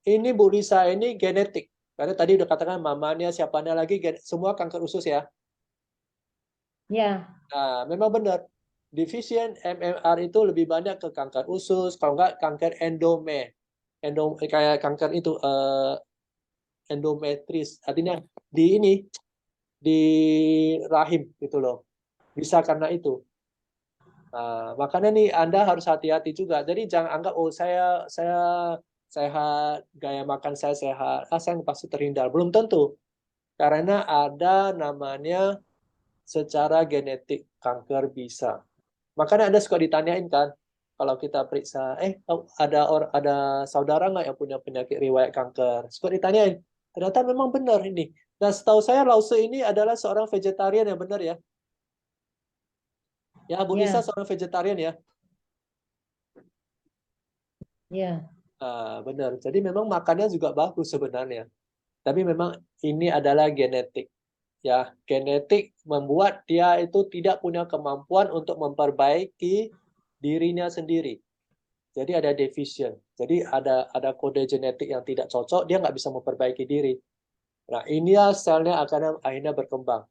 ini Bu Lisa ini genetik. Karena tadi udah katakan mamanya, siapanya lagi, semua kanker usus ya. Ya. Nah, memang benar. Deficient MMR itu lebih banyak ke kanker usus, kalau enggak kanker kayak kanker itu endometris, artinya di rahim gitu loh. Bisa karena itu. Nah, makanya nih Anda harus hati-hati juga. Jadi jangan anggap oh saya sehat, gaya makan saya sehat, saya pasti terhindar. Belum tentu. Karena ada namanya secara genetik kanker bisa. Makanya Anda suka ditanyain kan, kalau kita periksa, ada saudara nggak yang punya penyakit riwayat kanker? Suka ditanyain. Ternyata memang benar ini. Nah, setahu saya Lause ini adalah seorang vegetarian yang benar ya. Ya, Bu Lisa seorang vegetarian ya. Ya. Benar. Jadi memang makannya juga bagus sebenarnya. Tapi memang ini adalah genetik. Ya, genetik membuat dia itu tidak punya kemampuan untuk memperbaiki dirinya sendiri. Jadi ada deficient. Jadi ada kode genetik yang tidak cocok, dia nggak bisa memperbaiki diri. Nah, ini selnya akan akhirnya berkembang.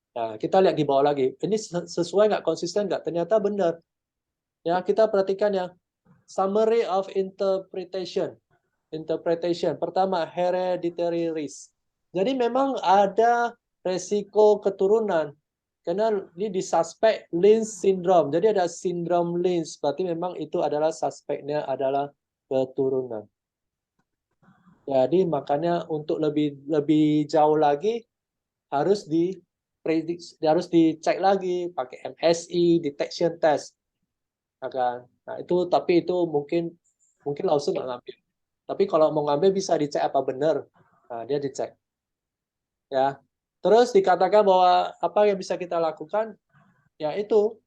Nah, kita lihat di bawah lagi. Ini sesuai nggak, konsisten nggak? Ternyata benar. Ya, kita perhatikan ya. Summary of interpretation. Pertama, hereditary risk. Jadi memang ada resiko keturunan. Karena ini disuspek Lynch syndrome. Jadi ada sindrom Lynch. Berarti memang itu adalah suspeknya adalah keturunan. Jadi makanya untuk lebih jauh lagi harus harus dicek lagi pakai MSI detection test. Nah, tapi itu mungkin langsung nggak ngambil. Tapi kalau mau ngambil bisa dicek apa benar. Nah, dia dicek. Ya. Terus dikatakan bahwa apa yang bisa kita lakukan? Ya itu,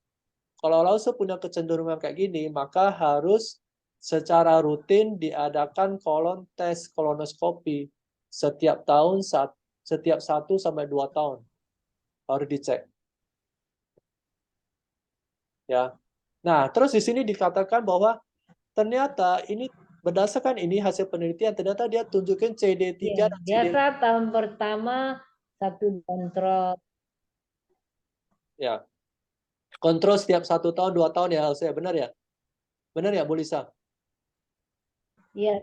kalau Lause punya kecenderungan kayak gini, maka harus secara rutin diadakan tes kolonoskopi setiap tahun, setiap 1 sampai 2 tahun. Harus dicek. Ya. Nah, terus di sini dikatakan bahwa ternyata ini berdasarkan ini hasil penelitian, ternyata dia tunjukin CD3 dan biasa tahun pertama satu kontrol. Ya. Kontrol setiap 1 tahun, 2 tahun ya, saya benar ya? Benar ya, Bu Lisa? Iya.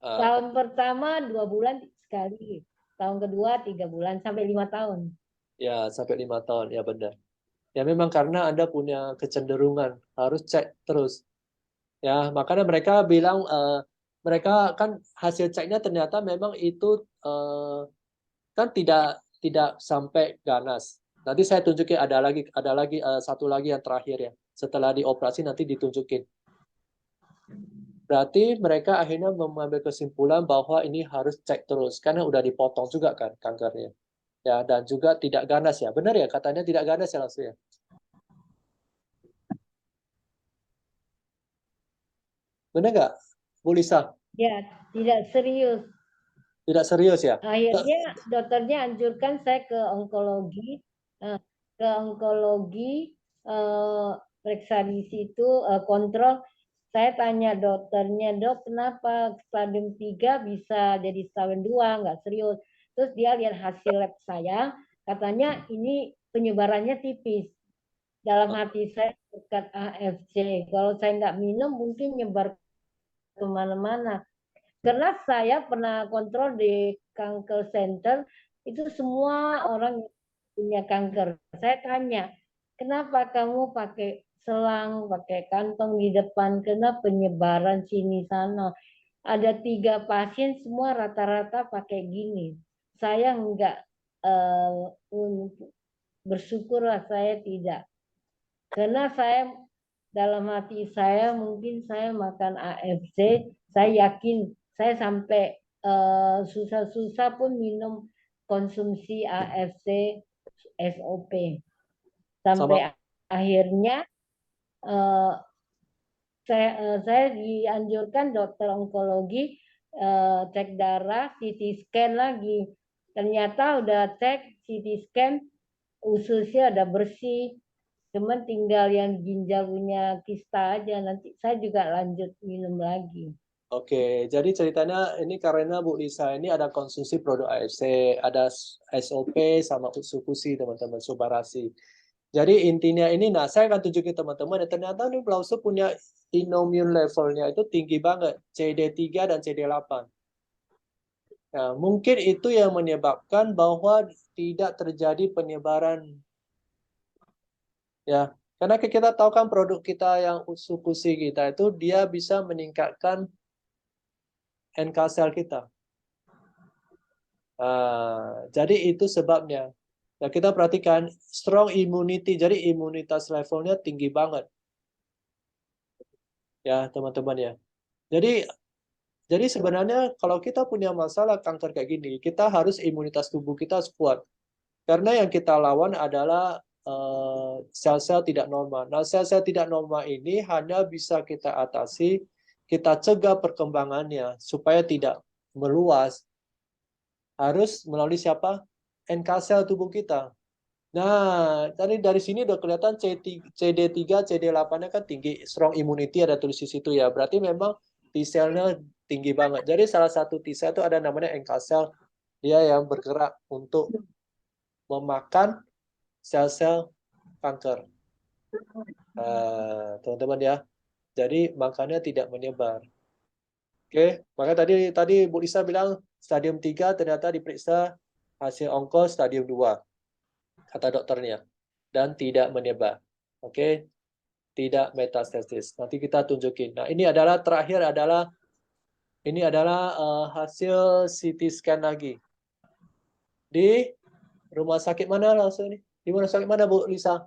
Tahun pertama 2 bulan sekali. Tahun kedua 3 bulan sampai 5 tahun. Ya, sampai 5 tahun, ya benar. Ya memang karena Anda punya kecenderungan, harus cek terus. Ya, makanya mereka bilang mereka kan hasil ceknya ternyata memang itu kan tidak sampai ganas. Nanti saya tunjukin ada lagi satu lagi yang terakhir ya. Setelah dioperasi nanti ditunjukin. Berarti mereka akhirnya mengambil kesimpulan bahwa ini harus cek terus karena udah dipotong juga kan kankernya. Ya, dan juga tidak ganas ya. Benar ya katanya tidak ganas ya langsung ya. Benar nggak, Bu Lisa? Ya, tidak serius. Tidak serius ya? Akhirnya dokternya anjurkan saya ke onkologi, eh, periksa di situ, kontrol. Saya tanya dokternya, dok kenapa stadium 3 bisa jadi stadium 2, nggak serius. Terus dia lihat hasil lab saya, katanya ini penyebarannya tipis. Dalam hati saya dekat AFC. Kalau saya nggak minum mungkin nyebar kemana-mana. Karena saya pernah kontrol di kanker center, itu semua orang punya kanker. Saya tanya, kenapa kamu pakai selang, pakai kantong di depan? Karena penyebaran sini sana. Ada 3 pasien semua rata-rata pakai gini. Saya enggak, bersyukurlah saya tidak. Karena saya dalam hati saya mungkin saya makan AFC, saya yakin saya sampai susah-susah pun minum konsumsi AFC SOP. Sampai Sama akhirnya saya dianjurkan dokter onkologi cek darah, CT scan lagi. Ternyata udah cek CT scan ususnya ada bersih, cuman tinggal yang ginjal punya kista aja. Nanti saya juga lanjut minum lagi. Oke, jadi ceritanya ini karena Bu Lisa ini ada konsumsi produk AFC, ada SOP sama usukusi teman-teman, subarasi. Jadi intinya ini, nah saya akan tunjukin teman-teman, ternyata nih Blauso punya immune levelnya itu tinggi banget, CD3 dan CD8. Nah, mungkin itu yang menyebabkan bahwa tidak terjadi penyebaran, ya. Karena kita tahu kan produk kita yang usukusi kita itu dia bisa meningkatkan NK sel kita. Jadi itu sebabnya. Nah, kita perhatikan strong immunity, jadi imunitas levelnya tinggi banget. Ya, teman-teman ya. Jadi sebenarnya kalau kita punya masalah kanker kayak gini, kita harus imunitas tubuh kita kuat. Karena yang kita lawan adalah sel-sel tidak normal. Nah, sel-sel tidak normal ini hanya bisa kita atasi, kita cegah perkembangannya supaya tidak meluas. Harus melalui siapa? NK sel tubuh kita. Nah, tadi dari sini udah kelihatan CD3, CD8-nya kan tinggi, strong immunity ada tulis di situ ya. Berarti memang T-cell-nya tinggi banget. Jadi salah satu T-cell itu ada namanya NK cell, dia yang bergerak untuk memakan sel-sel kanker. Teman-teman ya. Jadi makanya tidak menyebar. Oke, maka tadi Bu Lisa bilang stadium 3 ternyata diperiksa hasil onko stadium 2. Kata dokternya, dan tidak menyebar. Oke, tidak metastasis. Nanti kita tunjukin. Nah, ini adalah terakhir adalah hasil CT scan lagi di rumah sakit mana langsung ini? Di rumah sakit mana Bu Lisa?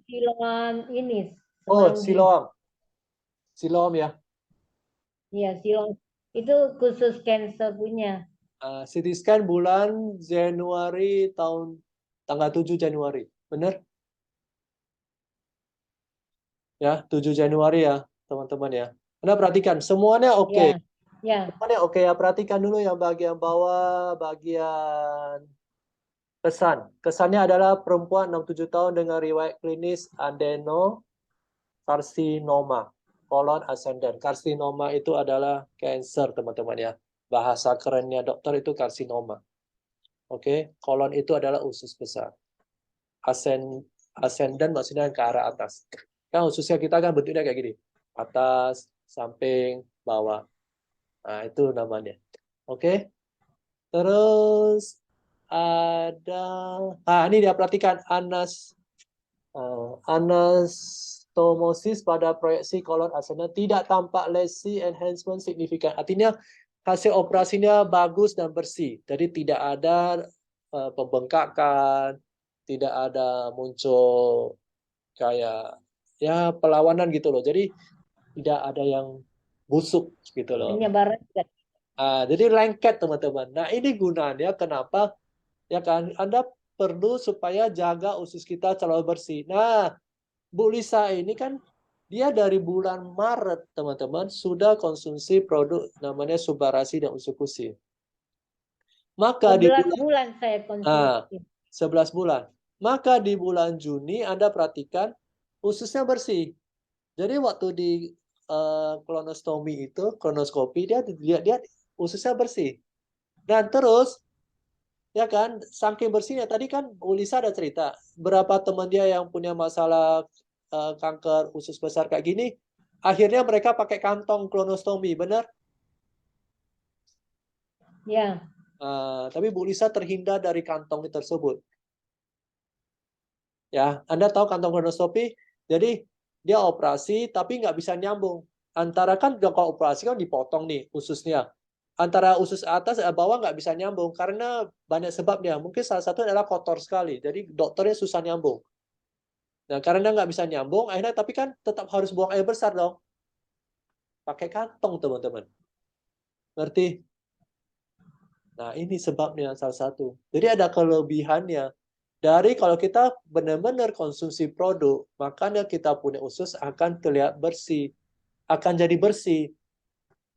Siloam ini Oh, Semanggi. Siloam ya. Iya, Siloam. Itu khusus cancer punya. CT scan bulan Januari tanggal 7 Januari. Benar? Ya, 7 Januari ya, teman-teman ya. Anda perhatikan, semuanya oke. Ya, ya. Semuanya oke ya, perhatikan dulu yang bagian bawah, bagian kesan. Kesannya adalah perempuan 67 tahun dengan riwayat klinis adenokarsinoma, kolon ascendant. Karsinoma itu adalah cancer, teman-teman ya. Bahasa kerennya dokter itu karsinoma. Oke, kolon itu adalah usus besar. Ascendant maksudnya ke arah atas. Kan ususnya kita kan bentuknya kayak gini. Atas, samping, bawah. Nah, itu namanya. Oke. Terus ada ini dia perhatikan anas anastomosis pada proyeksi kolon ascending, tidak tampak lesi enhancement signifikan. Artinya hasil operasinya bagus dan bersih. Jadi tidak ada pembengkakan, tidak ada muncul kayak ya perlawanan gitu loh. Jadi tidak ada yang busuk gitu loh. Penyebaran. Jadi lengket teman-teman. Nah ini gunanya kenapa ya kan Anda perlu supaya jaga usus kita selalu bersih. Nah Bu Lisa ini kan dia dari bulan Maret teman-teman sudah konsumsi produk namanya Subarasi dan Usukusi. Maka di 11 bulan saya konsumsi. 11 bulan. Maka di bulan Juni Anda perhatikan ususnya bersih. Jadi waktu di kolonoskopi dia dilihat ususnya bersih. Dan terus ya kan, saking bersihnya tadi kan Bu Lisa ada cerita berapa teman dia yang punya masalah kanker usus besar kayak gini, akhirnya mereka pakai kantong kolonostomi, benar? Ya. Tapi Bu Lisa terhindar dari kantong tersebut. Ya, Anda tahu kantong kolonoskopi, jadi dia operasi tapi nggak bisa nyambung. Antara kan kalau operasi kan dipotong nih ususnya. Antara usus atas dan bawah nggak bisa nyambung karena banyak sebabnya. Mungkin salah satu adalah kotor sekali. Jadi dokternya susah nyambung. Nah, karena nggak bisa nyambung, akhirnya tapi kan tetap harus buang air besar dong. Pakai kantong, teman-teman. Ngerti? Nah, ini sebabnya salah satu. Jadi ada kelebihannya. Dari kalau kita benar-benar konsumsi produk, makanya kita punya usus akan terlihat bersih. Akan jadi bersih.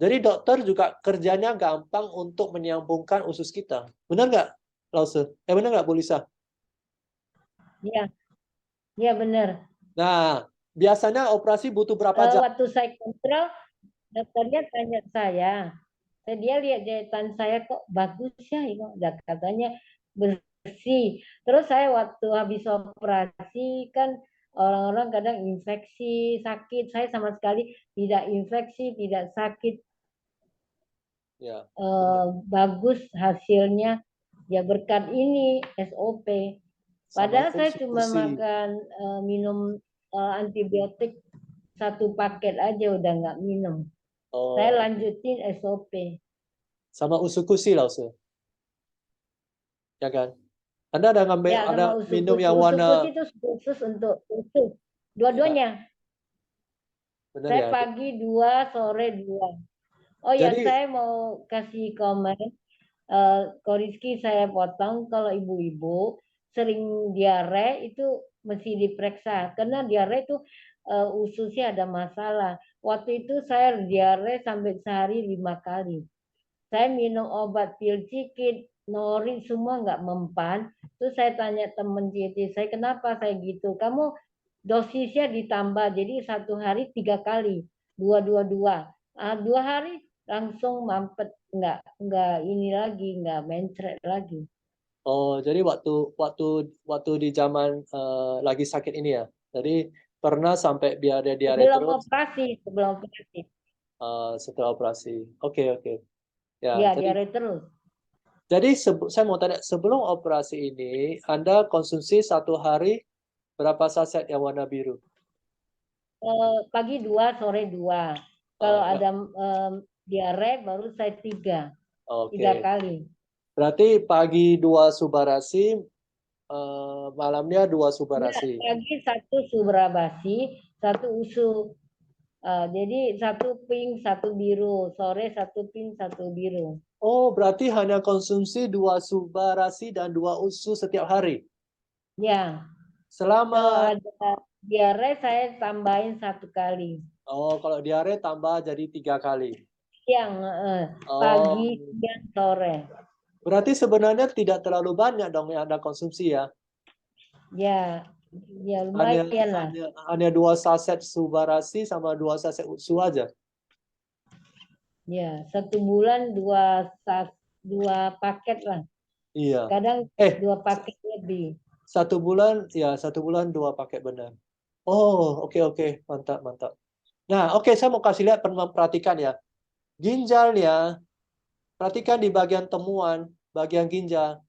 Jadi dokter juga kerjanya gampang untuk menyambungkan usus kita. Benar nggak, Lause? Benar nggak, Bu Lisa? Iya, iya benar. Nah, biasanya operasi butuh berapa jam? Waktu saya kontrol, dokternya tanya saya, dia lihat jahitan saya kok bagus ya, udah katanya bersih. Terus saya waktu habis operasi kan orang-orang kadang infeksi, sakit. Saya sama sekali tidak infeksi, tidak sakit. Ya. Bagus hasilnya. Ya berkat ini SOP. Padahal saya cuma makan minum antibiotik 1 paket aja udah nggak minum. Saya lanjutin SOP. Sama Usukushi lah, ya kan? Anda ada ngambil Ya, ada sama minum Usukushi. yang warna Usukushi itu khusus untuk usus. Dua-duanya. benar Saya ya. pagi 2, sore 2. Oh ya, Jadi saya mau kasih komen. Ko Rizky saya potong, kalau ibu-ibu sering diare itu mesti diperiksa karena diare itu ususnya ada masalah. Waktu itu saya diare sampai sehari 5 kali. Saya minum obat pil cikit, nori semua nggak mempan. Terus saya tanya temen JT saya, kenapa saya gitu? Kamu dosisnya ditambah, jadi 1 hari 3 kali, 2. 2 hari langsung mampet, nggak ini lagi, nggak mencret lagi. jadi waktu di zaman lagi sakit ini ya. Jadi pernah sampai diare Sebelum terus operasi. setelah operasi. Oke. Ya, Ya, jadi diare terus. saya mau tanya, sebelum operasi ini Anda konsumsi 1 hari berapa saset yang warna biru? Pagi 2, sore 2. Kalau ada diare baru saya 3. Oke. 3 kali. Berarti pagi 2 Subarasi, malamnya 2 Subarasi. Pagi 1 Subarasi, 1 usu. Jadi 1 pink, 1 biru. Sore 1 pink, 1 biru. Oh, berarti hanya konsumsi 2 Subarasi dan 2 usu setiap hari? Ya. Selama Kalau ada diare saya tambahin 1 kali. Oh, kalau diare tambah jadi 3 kali. Siang, pagi, siang, sore. Berarti sebenarnya tidak terlalu banyak dong yang Anda konsumsi ya? Ya lumayan lah. Hanya 2 saset Subarasi sama 2 saset usu aja? Ya, 1 bulan 2 paket lah. Iya. Kadang 2 paket lebih. 1 bulan, ya 1 bulan 2 paket benar. Oh, oke. Mantap. Nah, oke, saya mau kasih lihat, perhatikan ya. Ginjalnya, perhatikan di bagian temuan, bagian ginjal.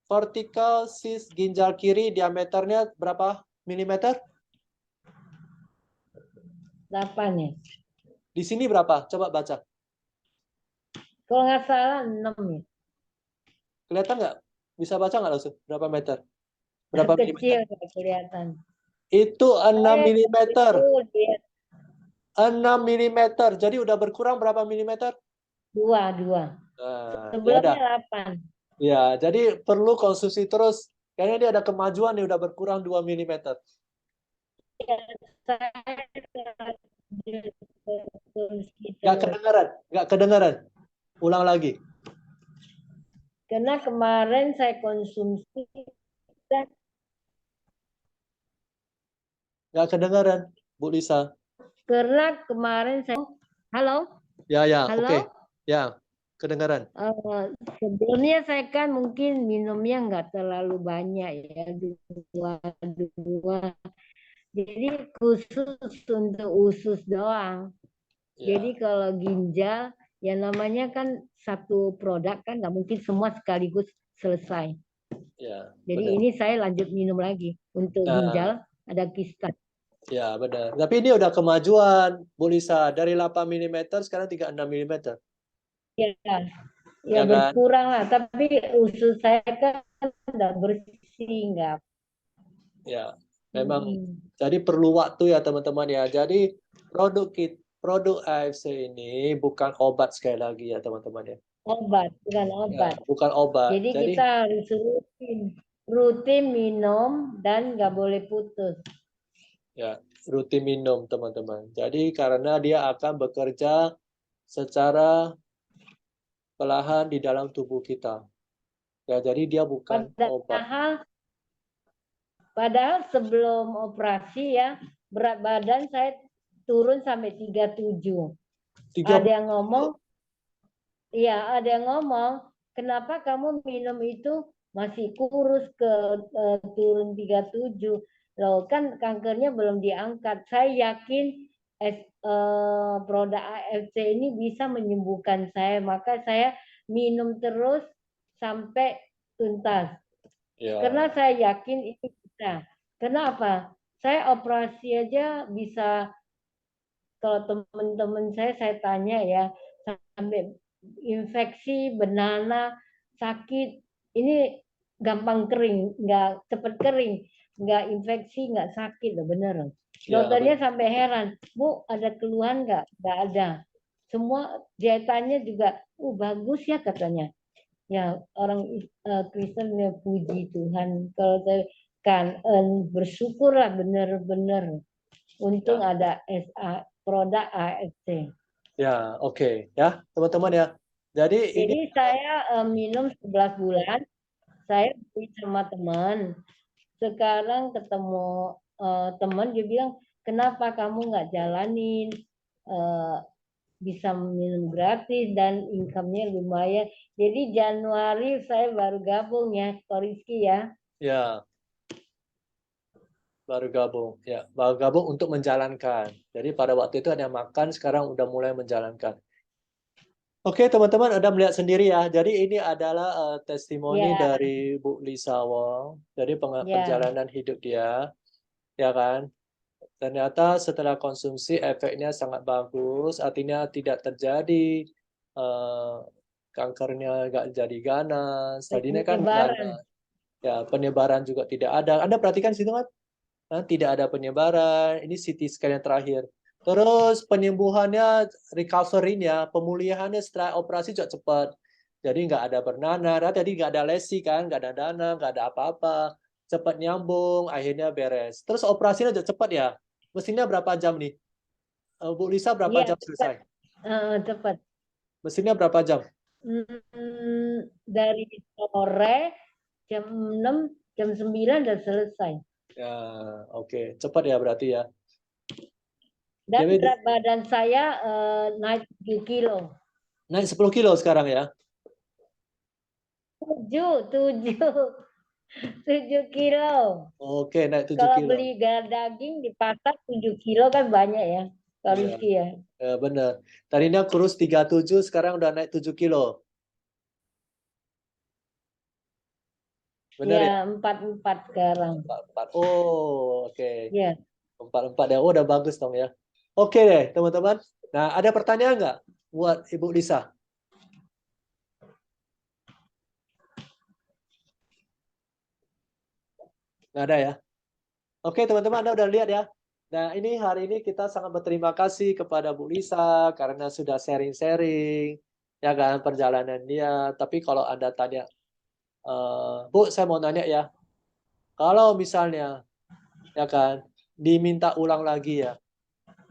Vertical cis ginjal kiri diameternya berapa milimeter? 8 ya. Di sini berapa? Coba baca. Kalau nggak salah 6 ya. Kelihatan nggak? Bisa baca nggak langsung? Berapa meter? Berapa milimeter? Kecil nggak kelihatan. Itu 6 Saya milimeter. itu lihat 6 milimeter. Jadi udah berkurang berapa milimeter? 2. Nah, ya udah. Sebelumnya 8. Ya, jadi perlu konsumsi terus. Kayaknya dia ada kemajuan nih, udah berkurang 2 milimeter. Ya, saya Nggak kedengaran, nggak kedengaran. Ulang lagi. karena kemarin saya konsumsi dan Nggak kedengaran, Bu Lisa. karena kemarin saya halo Ya, ya, halo oke. Ya, kedengaran. sebelumnya saya kan mungkin minumnya nggak terlalu banyak ya, 2. Jadi khusus untuk usus doang. Ya, Jadi kalau ginjal, ya namanya kan satu produk kan nggak mungkin semua sekaligus selesai. ya, Jadi benar. ini saya lanjut minum lagi untuk Nah, ginjal ada kista. ya, benar. Tapi ini udah kemajuan, Bu Lisa. Dari 8 milimeter sekarang 36 milimeter. Ya, ya Ya kan? berkurang lah. Tapi usus saya kan udah bersih nggak. Ya, memang. Mm-mm. Jadi perlu waktu ya teman-teman ya. Jadi produk AFC ini bukan obat sekali lagi ya teman-teman ya. Obat, bukan Ya, obat. bukan obat. Jadi Jadi kita harus rutin minum dan nggak boleh putus. ya, rutin minum teman-teman. Jadi karena dia akan bekerja secara perlahan di dalam tubuh kita. Ya, jadi dia bukan obat. Padahal sebelum operasi ya berat badan saya turun sampai 37. Ada 30. yang ngomong, iya ada yang ngomong, kenapa kamu minum itu masih kurus turun 37? Loh kan kankernya belum diangkat. Saya yakin produk AFC ini bisa menyembuhkan saya, maka saya minum terus sampai tuntas. Ya, Karena saya yakin itu bisa. Kenapa? Saya operasi aja bisa, kalau teman-teman saya tanya ya, sampai infeksi, benana, sakit, ini gampang kering, nggak cepet kering, nggak infeksi, nggak sakit, loh bener. ya, Dokternya sampai heran, Bu ada keluhan nggak? Nggak ada. Semua jahitannya juga, bagus ya katanya. Ya orang Kristen ya puji Tuhan. Kalau saya kan bersyukurlah benar-benar. Untung ya, ada produk AFC. ya, oke. Ya, teman-teman ya. Jadi ini Jadi saya minum 11 bulan. Saya beli sama teman. Sekarang ketemu teman, dia bilang, kenapa kamu nggak jalanin? Eh, Bisa minum gratis dan income-nya lumayan. Jadi Januari saya baru gabung ya, Ko Rizky ya. ya baru gabung. Ya, baru gabung untuk menjalankan. Jadi pada waktu itu ada makan, sekarang udah mulai menjalankan. Oke, teman-teman udah melihat sendiri ya. Jadi ini adalah testimoni Ya, dari Bu Lisa Wong. Jadi ya. perjalanan hidup dia, ya kan? Ternyata setelah konsumsi efeknya sangat bagus, artinya tidak terjadi eh, kankernya nggak jadi ganas. Tadinya kan Penyebaran. ganas. Ya, penyebaran juga tidak ada. Anda perhatikan situ kan? Tidak ada penyebaran. Ini CT scan yang terakhir. Terus penyembuhannya, recovery-nya, pemulihannya setelah operasi juga cepat. Jadi nggak ada bernanah, jadi nggak ada lesi kan, nggak ada dana, nggak ada apa-apa. Cepat nyambung, akhirnya beres. Terus operasinya juga cepat ya. Mesinnya berapa jam nih? Bu Lisa berapa Iya, jam cepat. selesai? Cepat. Mesinnya berapa jam? Dari sore jam 6, jam 9 udah selesai. Ya, oke. Cepat ya berarti ya. Dan Jadi berat badan saya naik 7 kilo. naik 10 kilo sekarang ya. 7 kilo. Oke, naik 7 Kalau kilo. beli daging di pasar 7 kilo kan banyak ya, Kak Iya, Rizky ya. benar. Tadinya kurus 37, sekarang udah naik 7 kilo. Benar ya? Ya 44 sekarang. 44. Oh, oke. Ya, 44 ya. Oh, udah bagus dong ya. Oke deh, teman-teman. Nah, ada pertanyaan nggak buat Ibu Lisa? Nggak ada ya? Oke, teman-teman, Anda udah lihat ya. Nah, ini hari ini kita sangat berterima kasih kepada Bu Lisa karena sudah sharing-sharing, ya kan, perjalanan dia. Tapi kalau Anda tanya, Bu, saya mau nanya ya, kalau misalnya, ya kan, diminta ulang lagi ya,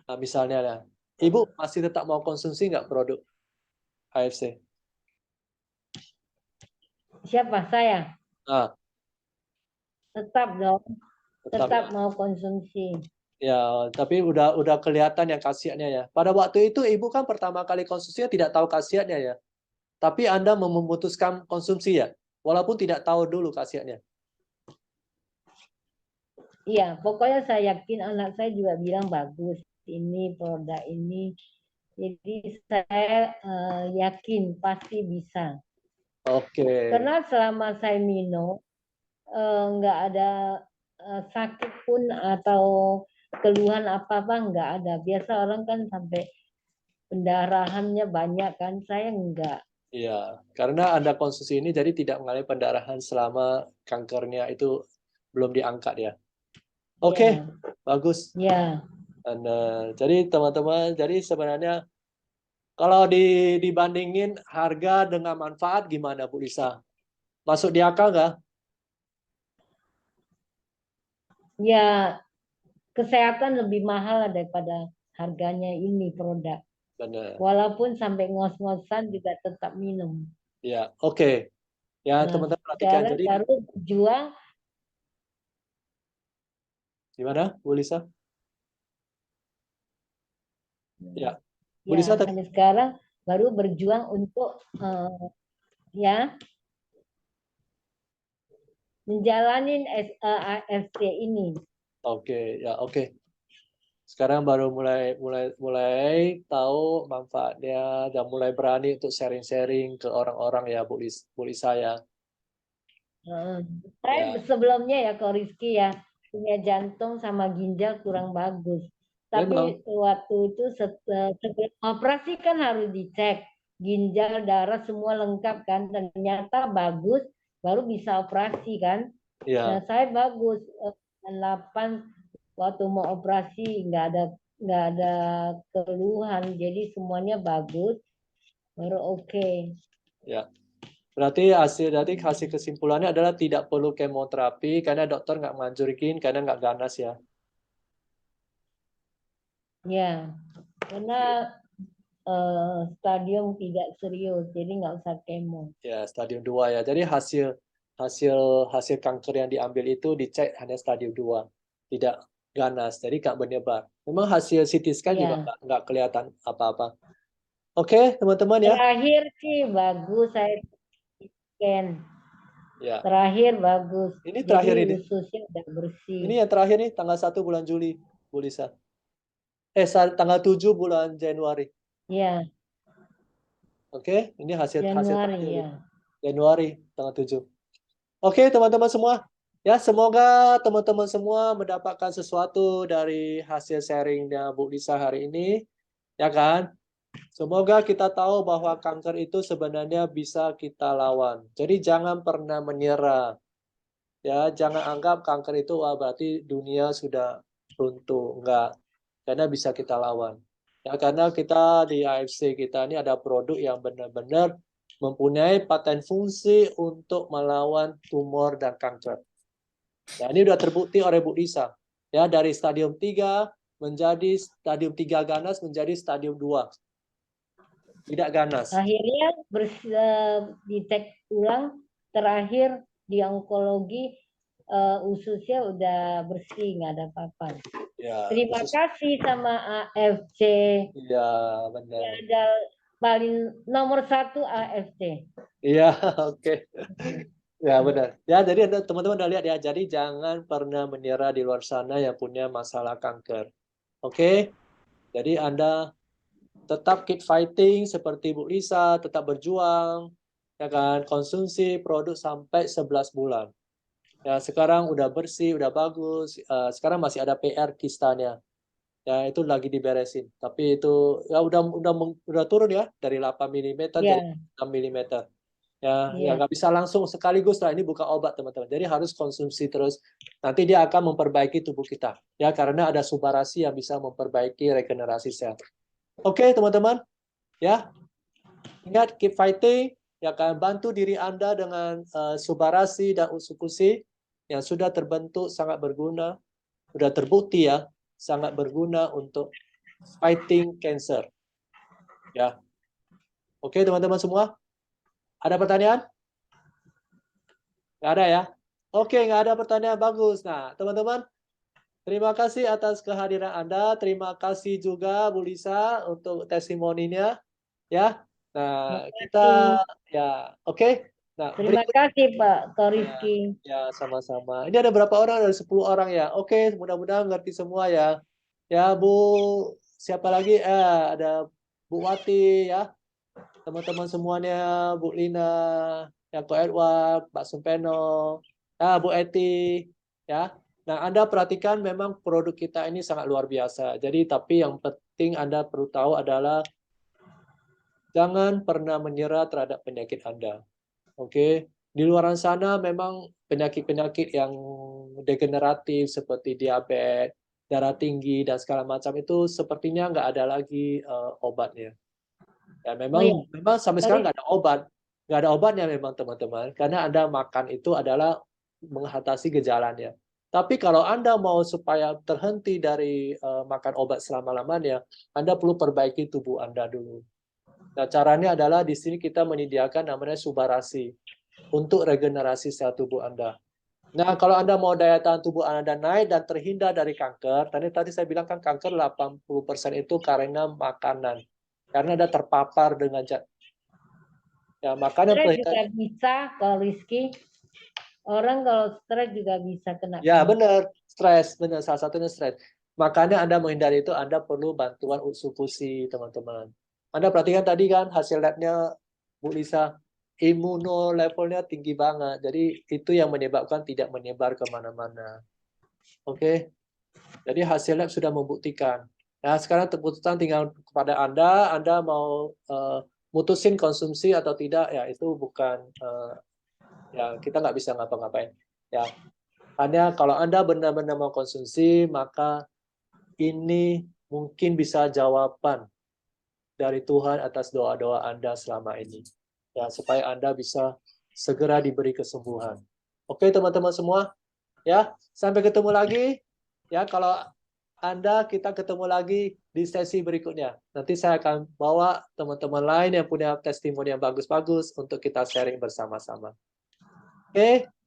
nah, misalnya ya, Ibu masih tetap mau konsumsi nggak produk AFC? Siapa? Saya. Nah, Tetap dong, tetap tetap ya. mau konsumsi. Ya, tapi udah kelihatan ya khasiatnya ya. Pada waktu itu Ibu kan pertama kali konsumsinya tidak tahu khasiatnya ya. Tapi Anda memutuskan konsumsi ya, walaupun tidak tahu dulu khasiatnya. Iya, pokoknya saya yakin anak saya juga bilang bagus ini produk ini. Jadi saya yakin pasti bisa. Oke. Karena selama saya minum nggak ada sakit pun atau keluhan apa-apa nggak ada. Biasa orang kan sampai pendarahannya banyak kan, saya enggak. Iya, karena Anda konsumsi ini jadi tidak mengalami pendarahan selama kankernya itu belum diangkat ya. Oke, Ya, bagus. ya, Anda, jadi teman-teman, jadi sebenarnya kalau dibandingin harga dengan manfaat gimana Bu Lisa? Masuk di akal nggak? ya, kesehatan lebih mahal daripada harganya ini produk. Benar. Walaupun sampai ngos-ngosan juga tetap minum. Ya, oke. Ya, Nah, teman-teman perhatikan. sekarang Jadi baru berjuang, gimana, Bu Lisa? Ya, Bu ya Lisa tadi. sampai sekarang baru berjuang untuk ya menjalanin AFC ini. Oke, ya oke. Sekarang baru mulai tahu manfaatnya dan mulai berani untuk sharing-sharing ke orang-orang ya Bu Lisa ya. Saya Ya, sebelumnya ya ke Rizky ya punya jantung sama ginjal kurang bagus. Tapi memang waktu itu sebelum operasi kan harus dicek ginjal, darah semua lengkap kan. Ternyata bagus, baru bisa operasi kan. Nah ya saya bagus 8 waktu mau operasi nggak ada keluhan, jadi semuanya bagus, baru oke. ya. Berarti hasil kesimpulannya adalah tidak perlu kemoterapi karena dokter nggak menganjurkan karena nggak ganas ya. Ya, karena stadium tidak serius, jadi nggak usah kemo. Ya, stadium 2 ya. Jadi hasil hasil hasil kanker yang diambil itu dicek hanya stadium 2, tidak ganas, jadi nggak menyebar. Memang hasil CT scan juga Ya, nggak kelihatan apa-apa. Oke, teman-teman ya. terakhir sih bagus saya scan. Ya, Terakhir bagus, ini jadi terakhir ini. ususnya udah bersih. Ini yang terakhir nih, tanggal 1 bulan Juli, Bu Lisa. Tanggal 7 bulan Januari. Ya, Oke, ini hasil hasil Januari terakhir ya. ya. Januari tanggal 7. Oke, teman-teman semua. Ya, semoga teman-teman semua mendapatkan sesuatu dari hasil sharingnya Bu Lisa hari ini. Ya kan? Semoga kita tahu bahwa kanker itu sebenarnya bisa kita lawan. Jadi jangan pernah menyerah. Ya, jangan anggap kanker itu wah berarti dunia sudah runtuh. Enggak. Karena bisa kita lawan. Ya, karena kita di AFC kita ini ada produk yang benar-benar mempunyai paten fungsi untuk melawan tumor dan kanker. Nah, ini sudah terbukti oleh Bu Lisa. Ya, dari stadium 3 menjadi stadium 3 ganas menjadi stadium 2 tidak ganas. Akhirnya dicek ulang, terakhir di onkologi ususnya udah bersih, nggak ada apa-apa. Ya, Terima khusus kasih sama AFC. iya benar. Ada paling nomor 1 AFC. Iya, oke. Ya, benar. Ya, jadi teman-teman udah lihat ya. Jadi jangan pernah menyerah di luar sana yang punya masalah kanker. Oke? Jadi Anda tetap keep fighting seperti Bu Lisa, tetap berjuang, ya kan? Konsumsi produk sampai 11 bulan. Ya, sekarang udah bersih, udah bagus. Sekarang masih ada PR kistanya. Ya, itu lagi diberesin. Tapi itu ya udah turun ya dari 8 mm jadi Ya, 6 mm. Ya iya. nggak bisa langsung sekaligus lah, ini bukan obat teman-teman. Jadi harus konsumsi terus. Nanti dia akan memperbaiki tubuh kita. Ya, karena ada subarasi yang bisa memperbaiki regenerasi sel. Oke, teman-teman. Ya, ingat keep fighting. Ya, akan bantu diri Anda dengan subarasi dan usukusi yang sudah terbentuk, sangat berguna. Sudah terbukti ya, sangat berguna untuk fighting cancer. Ya. Oke, teman-teman semua. Ada pertanyaan? Nggak ada ya? Oke, nggak ada pertanyaan. Bagus. Nah, teman-teman, terima kasih atas kehadiran Anda. Terima kasih juga Bu Lisa untuk testimoninya. Ya. Terima Nah, kita kasih. ya, oke. Nah, Terima berikut kasih Pak ya, Toriski. ya sama-sama. Ini ada berapa orang? Ada 10 orang ya. Oke, mudah-mudahan ngerti semua ya. Ya, Bu, siapa lagi? Ada Bu Wati ya. Teman-teman semuanya, Bu Lina, ya Ko Edward, Pak Sumpeno, ya Bu Eti, ya. Nah, Anda perhatikan memang produk kita ini sangat luar biasa. Jadi, tapi yang penting Anda perlu tahu adalah jangan pernah menyerah terhadap penyakit Anda. Oke, di luar sana memang penyakit-penyakit yang degeneratif seperti diabetes, darah tinggi dan segala macam itu sepertinya nggak ada lagi obatnya. Ya Oh ya, memang sampai sekarang nggak ada obatnya memang teman-teman, karena Anda makan itu adalah mengatasi gejalanya. Tapi kalau Anda mau supaya terhenti dari makan obat selama-lamanya, Anda perlu perbaiki tubuh Anda dulu. Nah, caranya adalah di sini kita menyediakan namanya subarasi untuk regenerasi sel tubuh Anda. Nah, kalau Anda mau daya tahan tubuh Anda naik dan terhindar dari kanker, tadi saya bilang kan kanker 80% itu karena makanan. Karena Anda terpapar dengan ya makanan stres terhindar. juga bisa Pak Rizky. Orang kalau stres juga bisa kena Ya, kanker. benar. Stres, benar. Salah satunya stres. Makanya Anda menghindari itu, Anda perlu bantuan usukusi, teman-teman. Anda perhatikan tadi kan hasil labnya Bu Lisa, imuno levelnya tinggi banget. Jadi itu yang menyebabkan tidak menyebar kemana-mana. Oke, jadi hasil lab sudah membuktikan. Nah, sekarang keputusan tinggal kepada Anda. Anda mau mutusin konsumsi atau tidak, ya itu bukan ya kita nggak bisa ngapa-ngapain. Ya, hanya kalau Anda benar-benar mau konsumsi, maka ini mungkin bisa jawaban dari Tuhan atas doa-doa Anda selama ini. Ya, supaya Anda bisa segera diberi kesembuhan. Oke, teman-teman semua. Ya, sampai ketemu lagi. Ya, kalau kita ketemu lagi di sesi berikutnya. Nanti saya akan bawa teman-teman lain yang punya testimoni yang bagus-bagus untuk kita sharing bersama-sama. Oke,